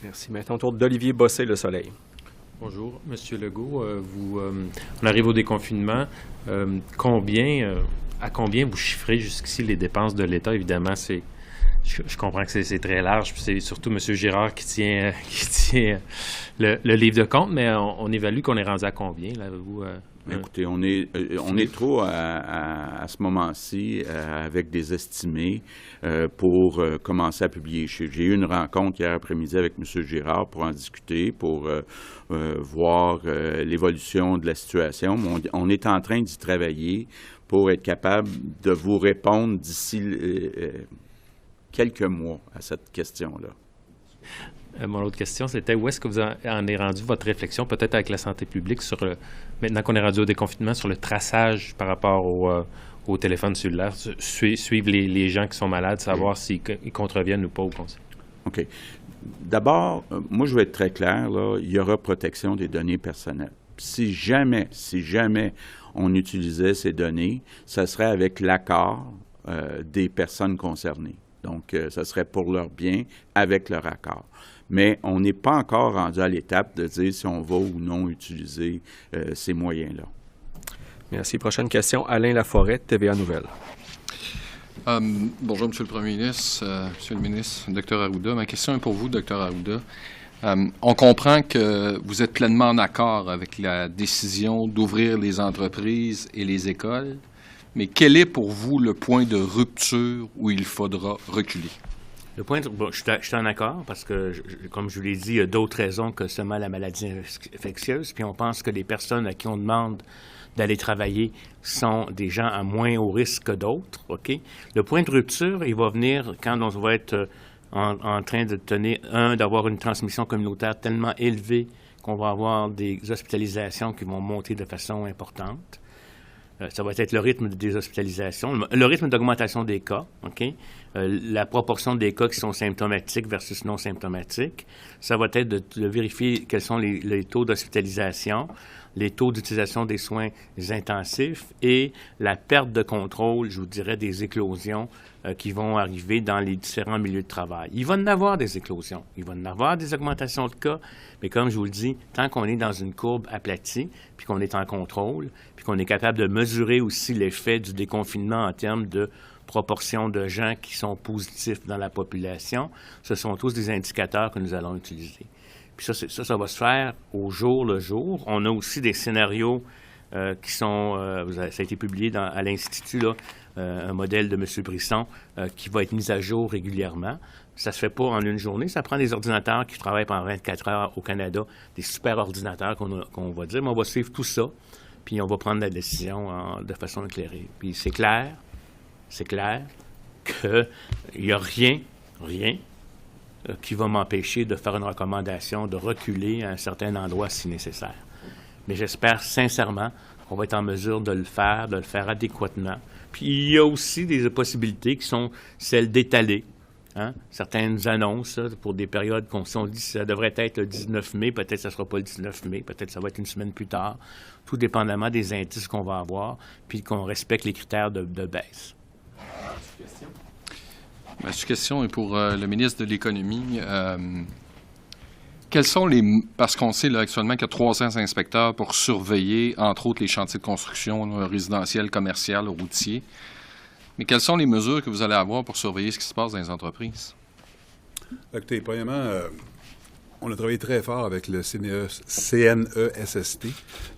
Merci. Maintenant, au tour d'Olivier Bossé, Le Soleil. Bonjour, Monsieur Legault. On arrive au déconfinement. À combien vous chiffrez jusqu'ici les dépenses de l'État? Évidemment, je comprends que c'est très large, puis c'est surtout M. Girard qui tient le livre de compte, mais on évalue qu'on est rendu à combien, là, vous? Écoutez, on est trop à ce moment-ci avec des estimés pour commencer à publier. J'ai eu une rencontre hier après-midi avec M. Girard pour en discuter, pour voir l'évolution de la situation. On est en train d'y travailler pour être capable de vous répondre d'ici quelques mois à cette question-là. Mon autre question, c'était où est-ce que vous en est rendu votre réflexion, peut-être avec la santé publique, maintenant qu'on est rendu au déconfinement, sur le traçage par rapport au téléphone cellulaire, suivre les gens qui sont malades, savoir s'ils contreviennent ou pas au conseil? OK. D'abord, moi, je vais être très clair, là, il y aura protection des données personnelles. Si jamais on utilisait ces données, ça serait avec l'accord des personnes concernées. Donc, ça serait pour leur bien, avec leur accord. Mais on n'est pas encore rendu à l'étape de dire si on va ou non utiliser ces moyens-là. Merci. Prochaine question, Alain Laforêt, TVA Nouvelles. Bonjour, M. le Premier ministre, M. le ministre, Dr. Arruda. Ma question est pour vous, Dr. Arruda. On comprend que vous êtes pleinement en accord avec la décision d'ouvrir les entreprises et les écoles. Mais quel est pour vous le point de rupture où il faudra reculer? Je suis en accord parce que, comme je vous l'ai dit, il y a d'autres raisons que seulement la maladie infectieuse. Puis on pense que les personnes à qui on demande d'aller travailler sont des gens à moins haut risque que d'autres. OK? Le point de rupture, il va venir quand on va être en train d'avoir une transmission communautaire tellement élevée qu'on va avoir des hospitalisations qui vont monter de façon importante. Ça va être le rythme des hospitalisations, le rythme d'augmentation des cas, OK? La proportion des cas qui sont symptomatiques versus non symptomatiques. Ça va être de vérifier quels sont les taux d'hospitalisation, les taux d'utilisation des soins intensifs et la perte de contrôle, je vous dirais, des éclosions qui vont arriver dans les différents milieux de travail. Il va y en avoir des éclosions, il va y en avoir des augmentations de cas, mais comme je vous le dis, tant qu'on est dans une courbe aplatie, puis qu'on est en contrôle, puis qu'on est capable de mesurer aussi l'effet du déconfinement en termes de proportion de gens qui sont positifs dans la population, ce sont tous des indicateurs que nous allons utiliser. Puis ça va se faire au jour le jour. On a aussi des scénarios qui sont, ça a été publié à l'Institut, là, un modèle de M. Brisson qui va être mis à jour régulièrement. Ça se fait pas en une journée. Ça prend des ordinateurs qui travaillent pendant 24 heures au Canada, des super ordinateurs qu'on va dire, mais on va suivre tout ça, puis on va prendre la décision de façon éclairée. Puis c'est clair qu'il n'y a rien qui va m'empêcher de faire une recommandation de reculer à un certain endroit si nécessaire. Mais j'espère sincèrement qu'on va être en mesure de le faire adéquatement. Puis il y a aussi des possibilités qui sont celles d'étaler. Certaines annonces pour des périodes qu'on dit que ça devrait être le 19 mai, peut-être que ça ne sera pas le 19 mai, peut-être que ça va être une semaine plus tard, tout dépendamment des indices qu'on va avoir, puis qu'on respecte les critères de baisse. Ma question est pour le ministre de l'Économie. Quels sont parce qu'on sait là, actuellement qu'il y a 300 inspecteurs pour surveiller, entre autres, les chantiers de construction résidentiels, commerciaux, routiers. Mais quelles sont les mesures que vous allez avoir pour surveiller ce qui se passe dans les entreprises? Écoutez, premièrement, on a travaillé très fort avec le CNESST,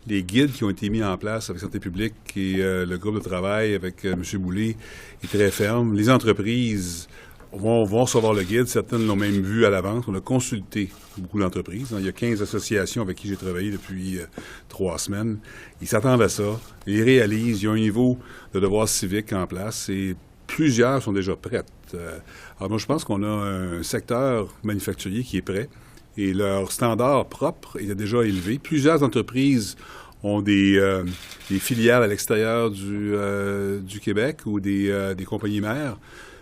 les guides qui ont été mis en place avec Santé publique et le groupe de travail avec M. Boulay est très ferme. Les entreprises vont recevoir le guide. Certaines l'ont même vu à l'avance. On a consulté beaucoup d'entreprises. Il y a 15 associations avec qui j'ai travaillé depuis 3 semaines. Ils s'attendent à ça. Ils réalisent. Il y a un niveau de devoir civique en place et plusieurs sont déjà prêtes. Alors moi, je pense qu'on a un secteur manufacturier qui est prêt et leur standard propre est déjà élevé. Plusieurs entreprises ont des filiales à l'extérieur du Québec ou des compagnies mères.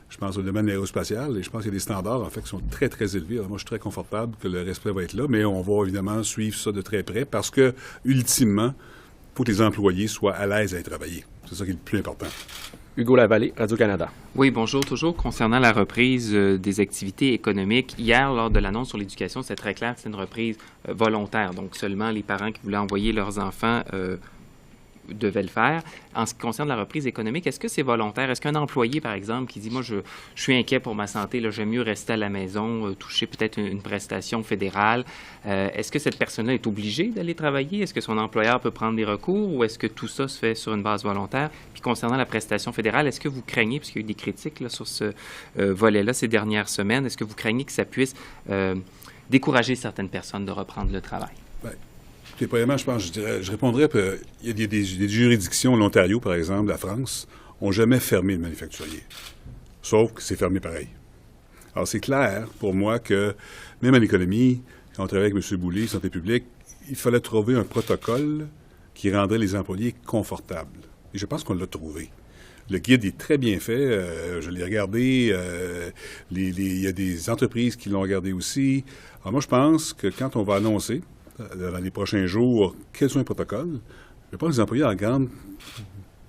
Je pense au domaine aérospatial et je pense qu'il y a des standards, en fait, qui sont très, très élevés. Alors moi, je suis très confortable que le respect va être là, mais on va évidemment suivre ça de très près parce que, ultimement, il faut que les employés soient à l'aise à y travailler. C'est ça qui est le plus important. Hugo Lavallée, Radio-Canada. Oui, bonjour. Toujours concernant la reprise des activités économiques. Hier, lors de l'annonce sur l'éducation, c'était très clair que c'est une reprise volontaire. Donc, seulement les parents qui voulaient envoyer leurs enfants devaient le faire. En ce qui concerne la reprise économique, est-ce que c'est volontaire? Est-ce qu'un employé, par exemple, qui dit « Moi, je suis inquiet pour ma santé, là, j'aime mieux rester à la maison, toucher peut-être une prestation fédérale », est-ce que cette personne-là est obligée d'aller travailler? Est-ce que son employeur peut prendre des recours ou est-ce que tout ça se fait sur une base volontaire? Puis concernant la prestation fédérale, est-ce que vous craignez, puisqu'il y a eu des critiques là, sur ce volet-là ces dernières semaines, est-ce que vous craignez que ça puisse décourager certaines personnes de reprendre le travail? Bien. Premièrement, je répondrais qu'il y a des juridictions, l'Ontario, par exemple, la France, n'ont jamais fermé le manufacturier. Sauf que c'est fermé pareil. Alors, c'est clair pour moi que, même à l'économie, quand on travaille avec M. Boulay, Santé publique, il fallait trouver un protocole qui rendrait les employés confortables. Et je pense qu'on l'a trouvé. Le guide est très bien fait. Je l'ai regardé. Il y a des entreprises qui l'ont regardé aussi. Alors, moi, je pense que quand on va annoncer dans les prochains jours, quels sont les protocoles? Je pense que les employés, en grande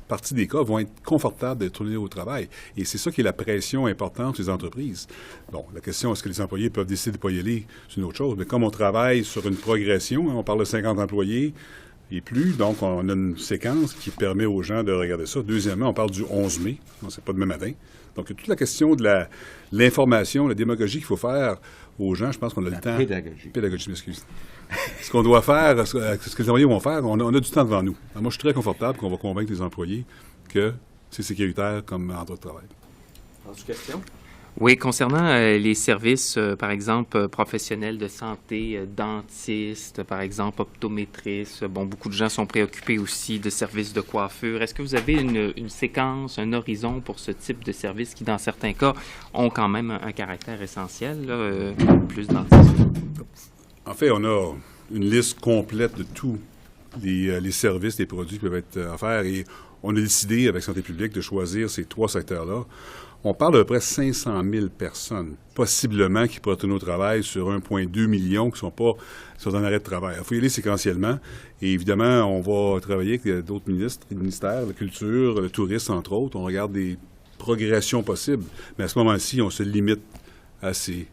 partie des cas, vont être confortables de retourner au travail. Et c'est ça qui est la pression importante des entreprises. Bon, la question, est-ce que les employés peuvent décider de ne pas y aller? C'est une autre chose. Mais comme on travaille sur une progression, on parle de 50 employés et plus, donc on a une séquence qui permet aux gens de regarder ça. Deuxièmement, on parle du 11 mai. Non, c'est pas demain matin. Donc, toute la question de l'information, la démagogie qu'il faut faire aux gens, je pense qu'on a le temps. Pédagogie, je m'excuse. Ce qu'on doit faire, ce que les employés vont faire, on a du temps devant nous. Alors moi, je suis très confortable qu'on va convaincre les employés que c'est sécuritaire comme endroit de travail. Autre question? Oui, concernant les services, par exemple, professionnels de santé, dentistes, par exemple, optométristes, bon, beaucoup de gens sont préoccupés aussi de services de coiffure. Est-ce que vous avez une séquence, un horizon pour ce type de services qui, dans certains cas, ont quand même un caractère essentiel, là, plus dentistes? En fait, on a une liste complète de tous les services, les produits qui peuvent être offerts et On a décidé, avec Santé publique, de choisir ces 3 secteurs-là. On parle d'à peu près 500 000 personnes, possiblement, qui pourraient retourner au travail sur 1,2 million qui sont en arrêt de travail. Il faut y aller séquentiellement. Et évidemment, on va travailler avec d'autres ministères, la culture, le tourisme, entre autres. On regarde des progressions possibles. Mais à ce moment-ci, on se limite à ces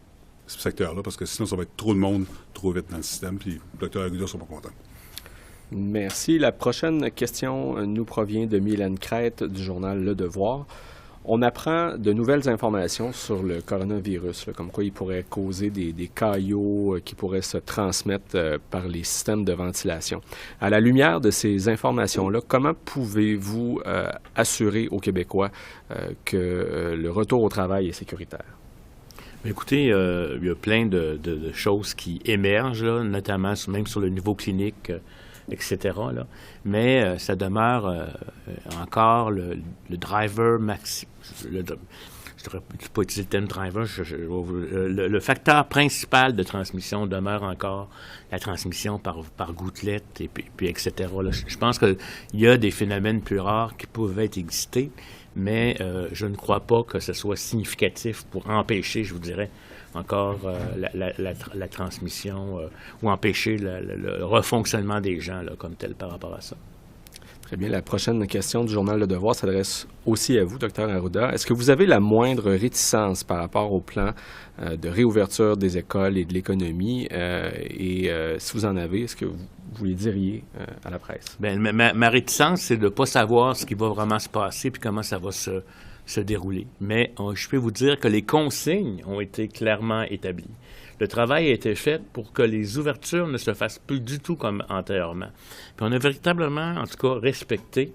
secteurs-là, parce que sinon, ça va être trop de monde, trop vite dans le système, puis le Dr. Arruda ne sera pas content. Merci. La prochaine question nous provient de Mylène Crête du journal Le Devoir. On apprend de nouvelles informations sur le coronavirus, comme quoi il pourrait causer des caillots qui pourraient se transmettre par les systèmes de ventilation. À la lumière de ces informations-là, comment pouvez-vous assurer aux Québécois que le retour au travail est sécuritaire? Écoutez, il y a plein de choses qui émergent, là, notamment même sur le niveau clinique, etc. Là. Mais ça demeure encore le driver maxi. Je ne devrais pas utiliser le terme driver. Le facteur principal de transmission demeure encore la transmission par gouttelette, et puis etc. Là, je pense qu'il y a des phénomènes plus rares qui peuvent exister, mais je ne crois pas que ce soit significatif pour empêcher, je vous dirais, encore la transmission ou empêcher le refonctionnement des gens là, comme tel par rapport à ça. Très bien. La prochaine question du journal Le Devoir s'adresse aussi à vous, Dr. Arruda. Est-ce que vous avez la moindre réticence par rapport au plan de réouverture des écoles et de l'économie? Et si vous en avez, est-ce que vous les diriez à la presse? Bien, ma réticence, c'est de ne pas savoir ce qui va vraiment se passer puis comment ça va se dérouler. Mais je peux vous dire que les consignes ont été clairement établies. Le travail a été fait pour que les ouvertures ne se fassent plus du tout comme antérieurement. Puis on a véritablement, en tout cas, respecté,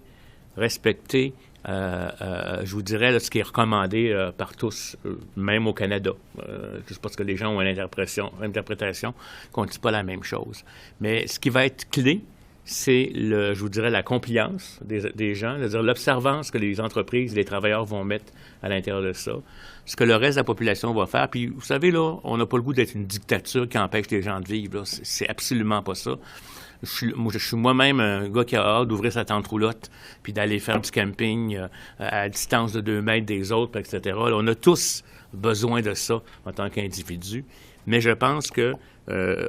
je vous dirais, là, ce qui est recommandé par tous, même au Canada. Juste parce que les gens ont une interprétation qu'on ne dit pas la même chose. Mais ce qui va être clé, c'est, je vous dirais, la compliance des gens, c'est-à-dire l'observance que les entreprises, les travailleurs vont mettre à l'intérieur de ça, ce que le reste de la population va faire. Puis, vous savez, là, on n'a pas le goût d'être une dictature qui empêche les gens de vivre. Là. C'est absolument pas ça. Je suis moi-même un gars qui a hâte d'ouvrir sa tente roulotte puis d'aller faire du camping à distance de 2 mètres des autres, etc. Là, on a tous besoin de ça en tant qu'individu. Mais je pense que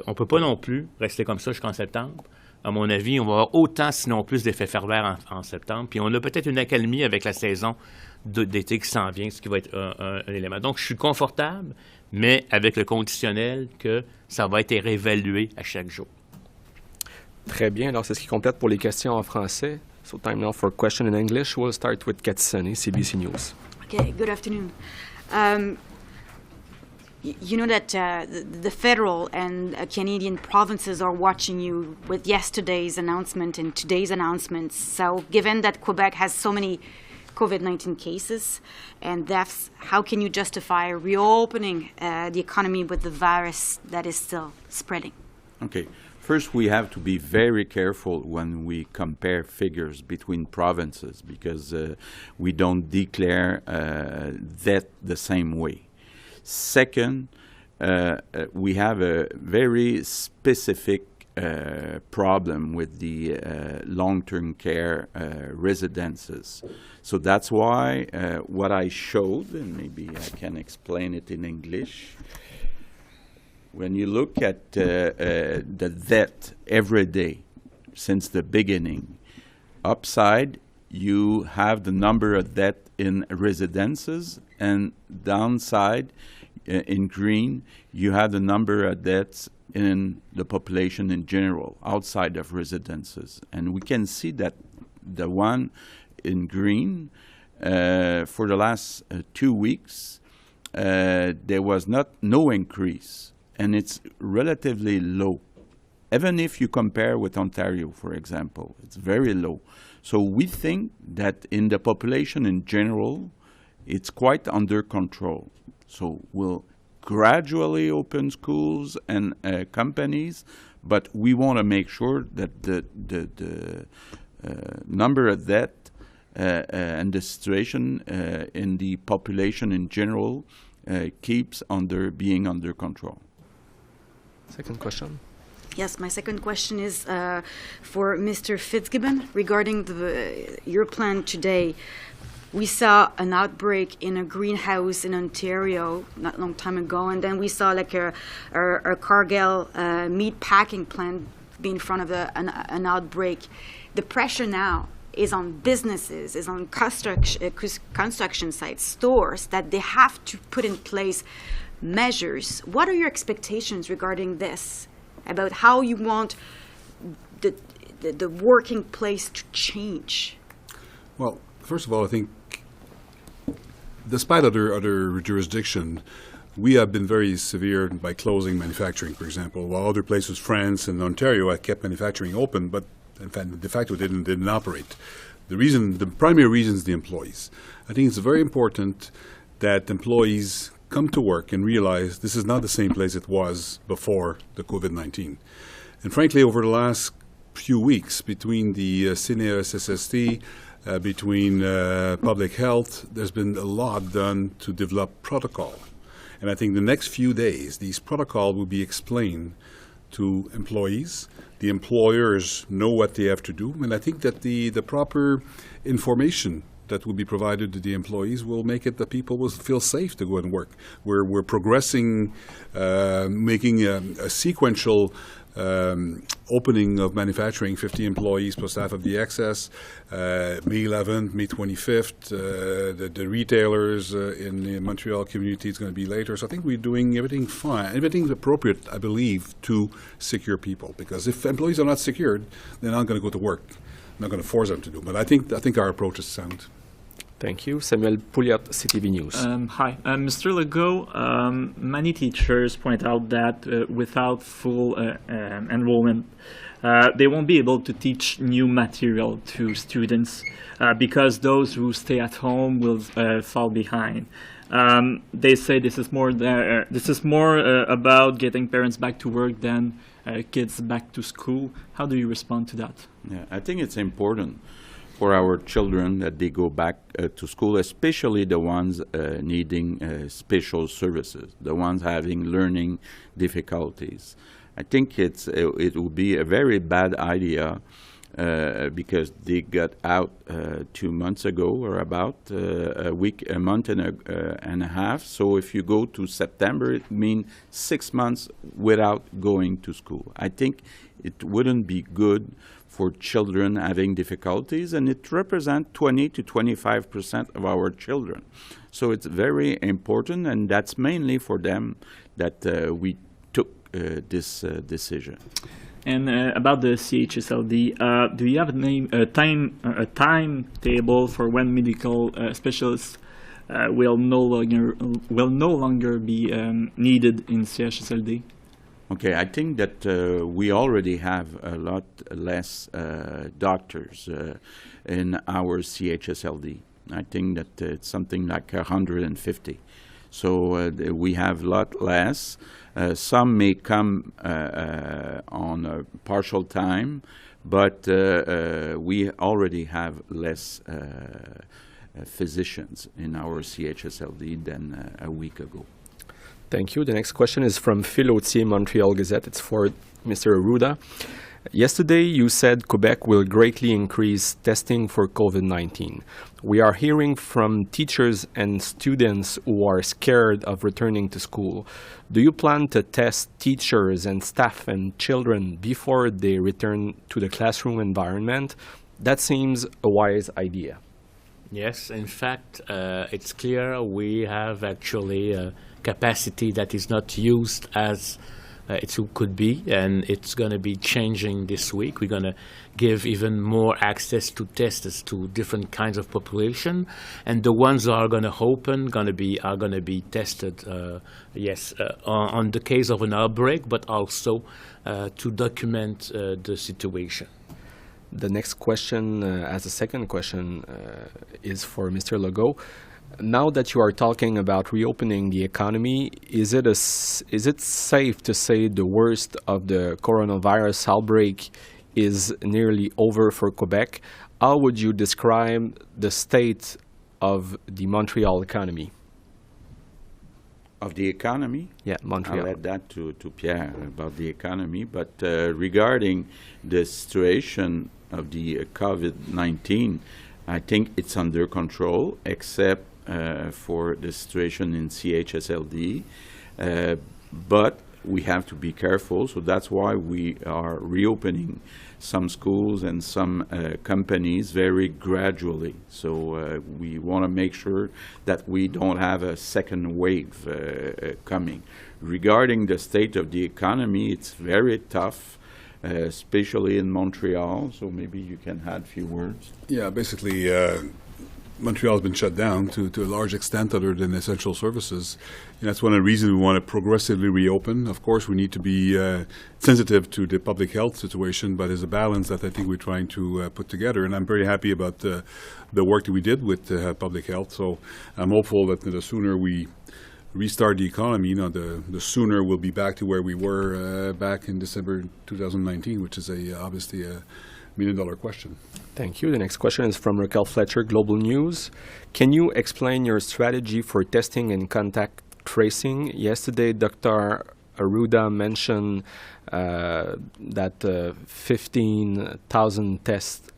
on peut pas non plus rester comme ça jusqu'en septembre. À mon avis, on va avoir autant, sinon plus, d'effets pervers en septembre. Puis on a peut-être une accalmie avec la saison d'été qui s'en vient, ce qui va être un élément. Donc, je suis confortable, mais avec le conditionnel que ça va être réévalué à chaque jour. Très bien. Alors, c'est ce qui complète pour les questions en français. So, time now for a question in English. We'll start with Cathy Sonnet, CBC News. Okay, good afternoon. You know that the federal and Canadian provinces are watching you with yesterday's announcement and today's announcements. So given that Quebec has so many COVID-19 cases and deaths, how can you justify reopening the economy with the virus that is still spreading? Okay. First, we have to be very careful when we compare figures between provinces because we don't declare that the same way. Second, we have a very specific problem with the long-term care residences. So that's why what I showed, and maybe I can explain it in English. When you look at the debt every day since the beginning, upside you have the number of debt in residences, and downside in green you have the number of deaths in the population in general outside of residences. And we can see that the one in green for the last 2 weeks there was no increase, and it's relatively low. Even if you compare with Ontario, for example, it's very low. So we think that in the population in general, it's quite under control. So we'll gradually open schools and companies, but we want to make sure that the number of death and the situation in the population in general keeps being under control. Second question. Yes, my second question is for Mr. Fitzgibbon regarding your plan today. We saw an outbreak in a greenhouse in Ontario not a long time ago, and then we saw like a Cargill meat packing plant be in front of an outbreak. The pressure now is on businesses, is on construction sites, stores, that they have to put in place measures. What are your expectations regarding this, about how you want the working place to change? Well, first of all, I think despite other jurisdiction, we have been very severe by closing manufacturing, for example, while other places, France and Ontario, have kept manufacturing open, but in fact, de facto didn't operate. The primary reason is the employees. I think it's very important that employees come to work and realize this is not the same place it was before the COVID-19. And frankly, over the last few weeks, between the CNEA-SST, between public health, there's been a lot done to develop protocol. And I think the next few days, these protocol will be explained to employees. The employers know what they have to do. And I think that the proper information that will be provided to the employees will make it that people will feel safe to go and work. We're progressing, making a sequential opening of manufacturing, 50 employees plus staff of the excess, May 11th, May 25th. The retailers in the Montreal community is going to be later. So I think we're doing everything fine. Everything's appropriate, I believe, to secure people. Because if employees are not secured, they're not going to go to work. I'm not going to force them to do. But I think our approach is sound. Thank you. Samuel Pouliot, CTV News. Hi. Mr. Legault, many teachers point out that without full enrollment, they won't be able to teach new material to students because those who stay at home will fall behind. They say this is more about getting parents back to work than kids back to school. How do you respond to that? Yeah, I think it's important for our children that they go back to school, especially the ones needing special services, the ones having learning difficulties. I think it would be a very bad idea because they got out 2 months ago, or about a month and a half. So if you go to September, it means 6 months without going to school. I think it wouldn't be good for children having difficulties, and it represents 20 to 25% of our children. So it's very important, and that's mainly for them that we took this decision. And about the CHSLD, do you have a timetable for when medical specialists will no longer be needed in CHSLD? Okay, I think that we already have a lot less doctors in our CHSLD. I think that it's something like 150. So we have a lot less. Some may come on a partial time, but we already have less physicians in our CHSLD than a week ago. Thank you. The next question is from Phil Autier, Montreal Gazette. It's for Mr. Arruda. Yesterday, you said Quebec will greatly increase testing for COVID-19. We are hearing from teachers and students who are scared of returning to school. Do you plan to test teachers and staff and children before they return to the classroom environment? That seems a wise idea. Yes, in fact, it's clear we have actually capacity that is not used as it could be, and it's going to be changing this week. We're going to give even more access to tests to different kinds of population, and the ones that are going to open are going to be tested. On the case of an outbreak, but also to document the situation. The next question, as a second question, is for Mr. Legault. Now that you are talking about reopening the economy, is it safe to say the worst of the coronavirus outbreak is nearly over for Quebec? How would you describe the state of the Montreal economy? Of the economy? Yeah, Montreal. I'll add that to Pierre about the economy. But regarding the situation of the COVID-19, I think it's under control, except for the situation in CHSLD. But we have to be careful, so that's why we are reopening some schools and some companies very gradually. So we want to make sure that we don't have a second wave coming. Regarding the state of the economy, it's very tough, especially in Montreal. So maybe you can add a few words. Yeah, basically, Montreal has been shut down to a large extent other than essential services. And that's one of the reasons we want to progressively reopen. Of course, we need to be sensitive to the public health situation, but there's a balance that I think we're trying to put together. And I'm very happy about the work that we did with public health. So I'm hopeful that the sooner we restart the economy, the sooner we'll be back to where we were back in December 2019, which is obviously a million-dollar question. Thank you. The next question is from Raquel Fletcher, Global News. Can you explain your strategy for testing and contact tracing? Yesterday, Dr. Arruda mentioned that 15,000 tests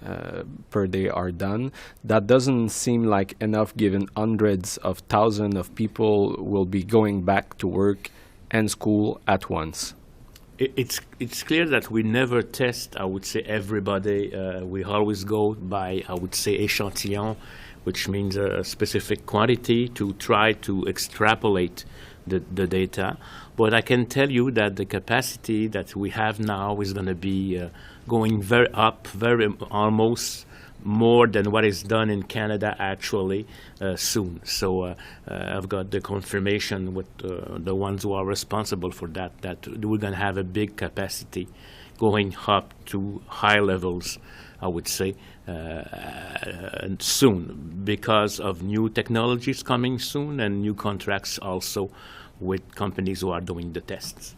per day are done. That doesn't seem like enough given hundreds of thousands of people will be going back to work and school at once. It's clear that we never test, I would say, everybody. We always go by, I would say, échantillon, which means a specific quantity to try to extrapolate the data. But I can tell you that the capacity that we have now is going to be going very almost more than what is done in Canada actually soon. So I've got the confirmation with the ones who are responsible for that we're going to have a big capacity going up to high levels, I would say, soon because of new technologies coming soon and new contracts also with companies who are doing the tests.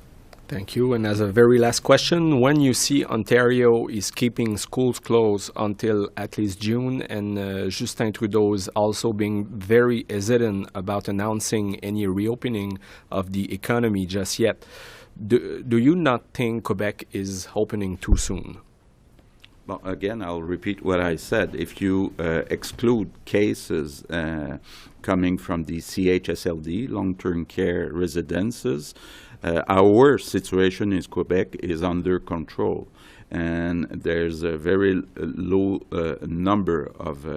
Thank you. And as a very last question, when you see Ontario is keeping schools closed until at least June, and Justin Trudeau is also being very hesitant about announcing any reopening of the economy just yet, do you not think Quebec is opening too soon? Well, again, I'll repeat what I said. If you exclude cases coming from the CHSLD, long-term care residences, our situation in Quebec is under control, and there's a very low number of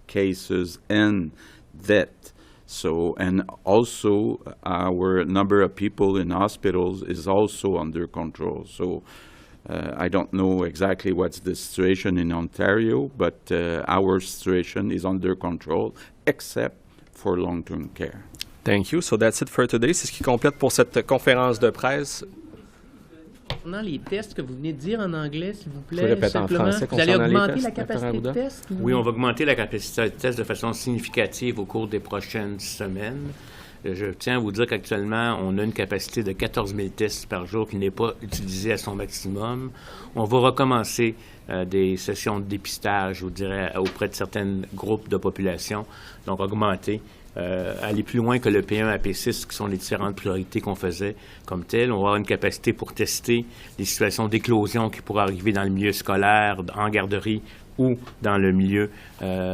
cases and death. So, and also our number of people in hospitals is also under control. So, I don't know exactly what's the situation in Ontario, but our situation is under control, except for long-term care. Thank you. So that's it for today. C'est ce qui complète pour cette conférence de presse. Concernant les tests que vous venez de dire en anglais, s'il vous plaît, Je répète en français vous allez augmenter tests, la capacité de test? Oui, on va augmenter la capacité de test de façon significative au cours des prochaines semaines. Je tiens à vous dire qu'actuellement, on a une capacité de 14 000 tests par jour qui n'est pas utilisée à son maximum. On va recommencer des sessions de dépistage, je vous dirais, auprès de certains groupes de population, donc augmenter. Aller plus loin que le P1 à P6, qui sont les différentes priorités qu'on faisait comme telles. On va avoir une capacité pour tester les situations d'éclosion qui pourraient arriver dans le milieu scolaire, en garderie ou dans le milieu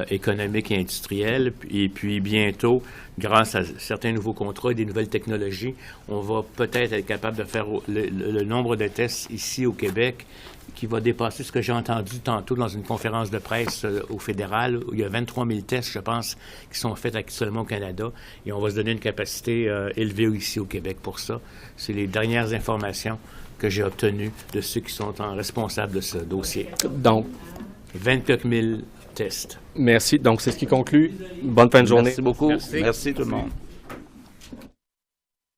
économique et industriel. Et puis bientôt, grâce à certains nouveaux contrats et des nouvelles technologies, on va peut-être être capable de faire le nombre de tests ici au Québec qui va dépasser ce que j'ai entendu tantôt dans une conférence de presse au fédéral, où il y a 23 000 tests, je pense, qui sont faits actuellement au Canada. Et on va se donner une capacité élevée ici au Québec pour ça. C'est les dernières informations que j'ai obtenues de ceux qui sont responsables de ce dossier. Donc, 24 000 tests. Merci. Donc, c'est ce qui conclut. Bonne fin de journée. Merci beaucoup. Merci tout le monde.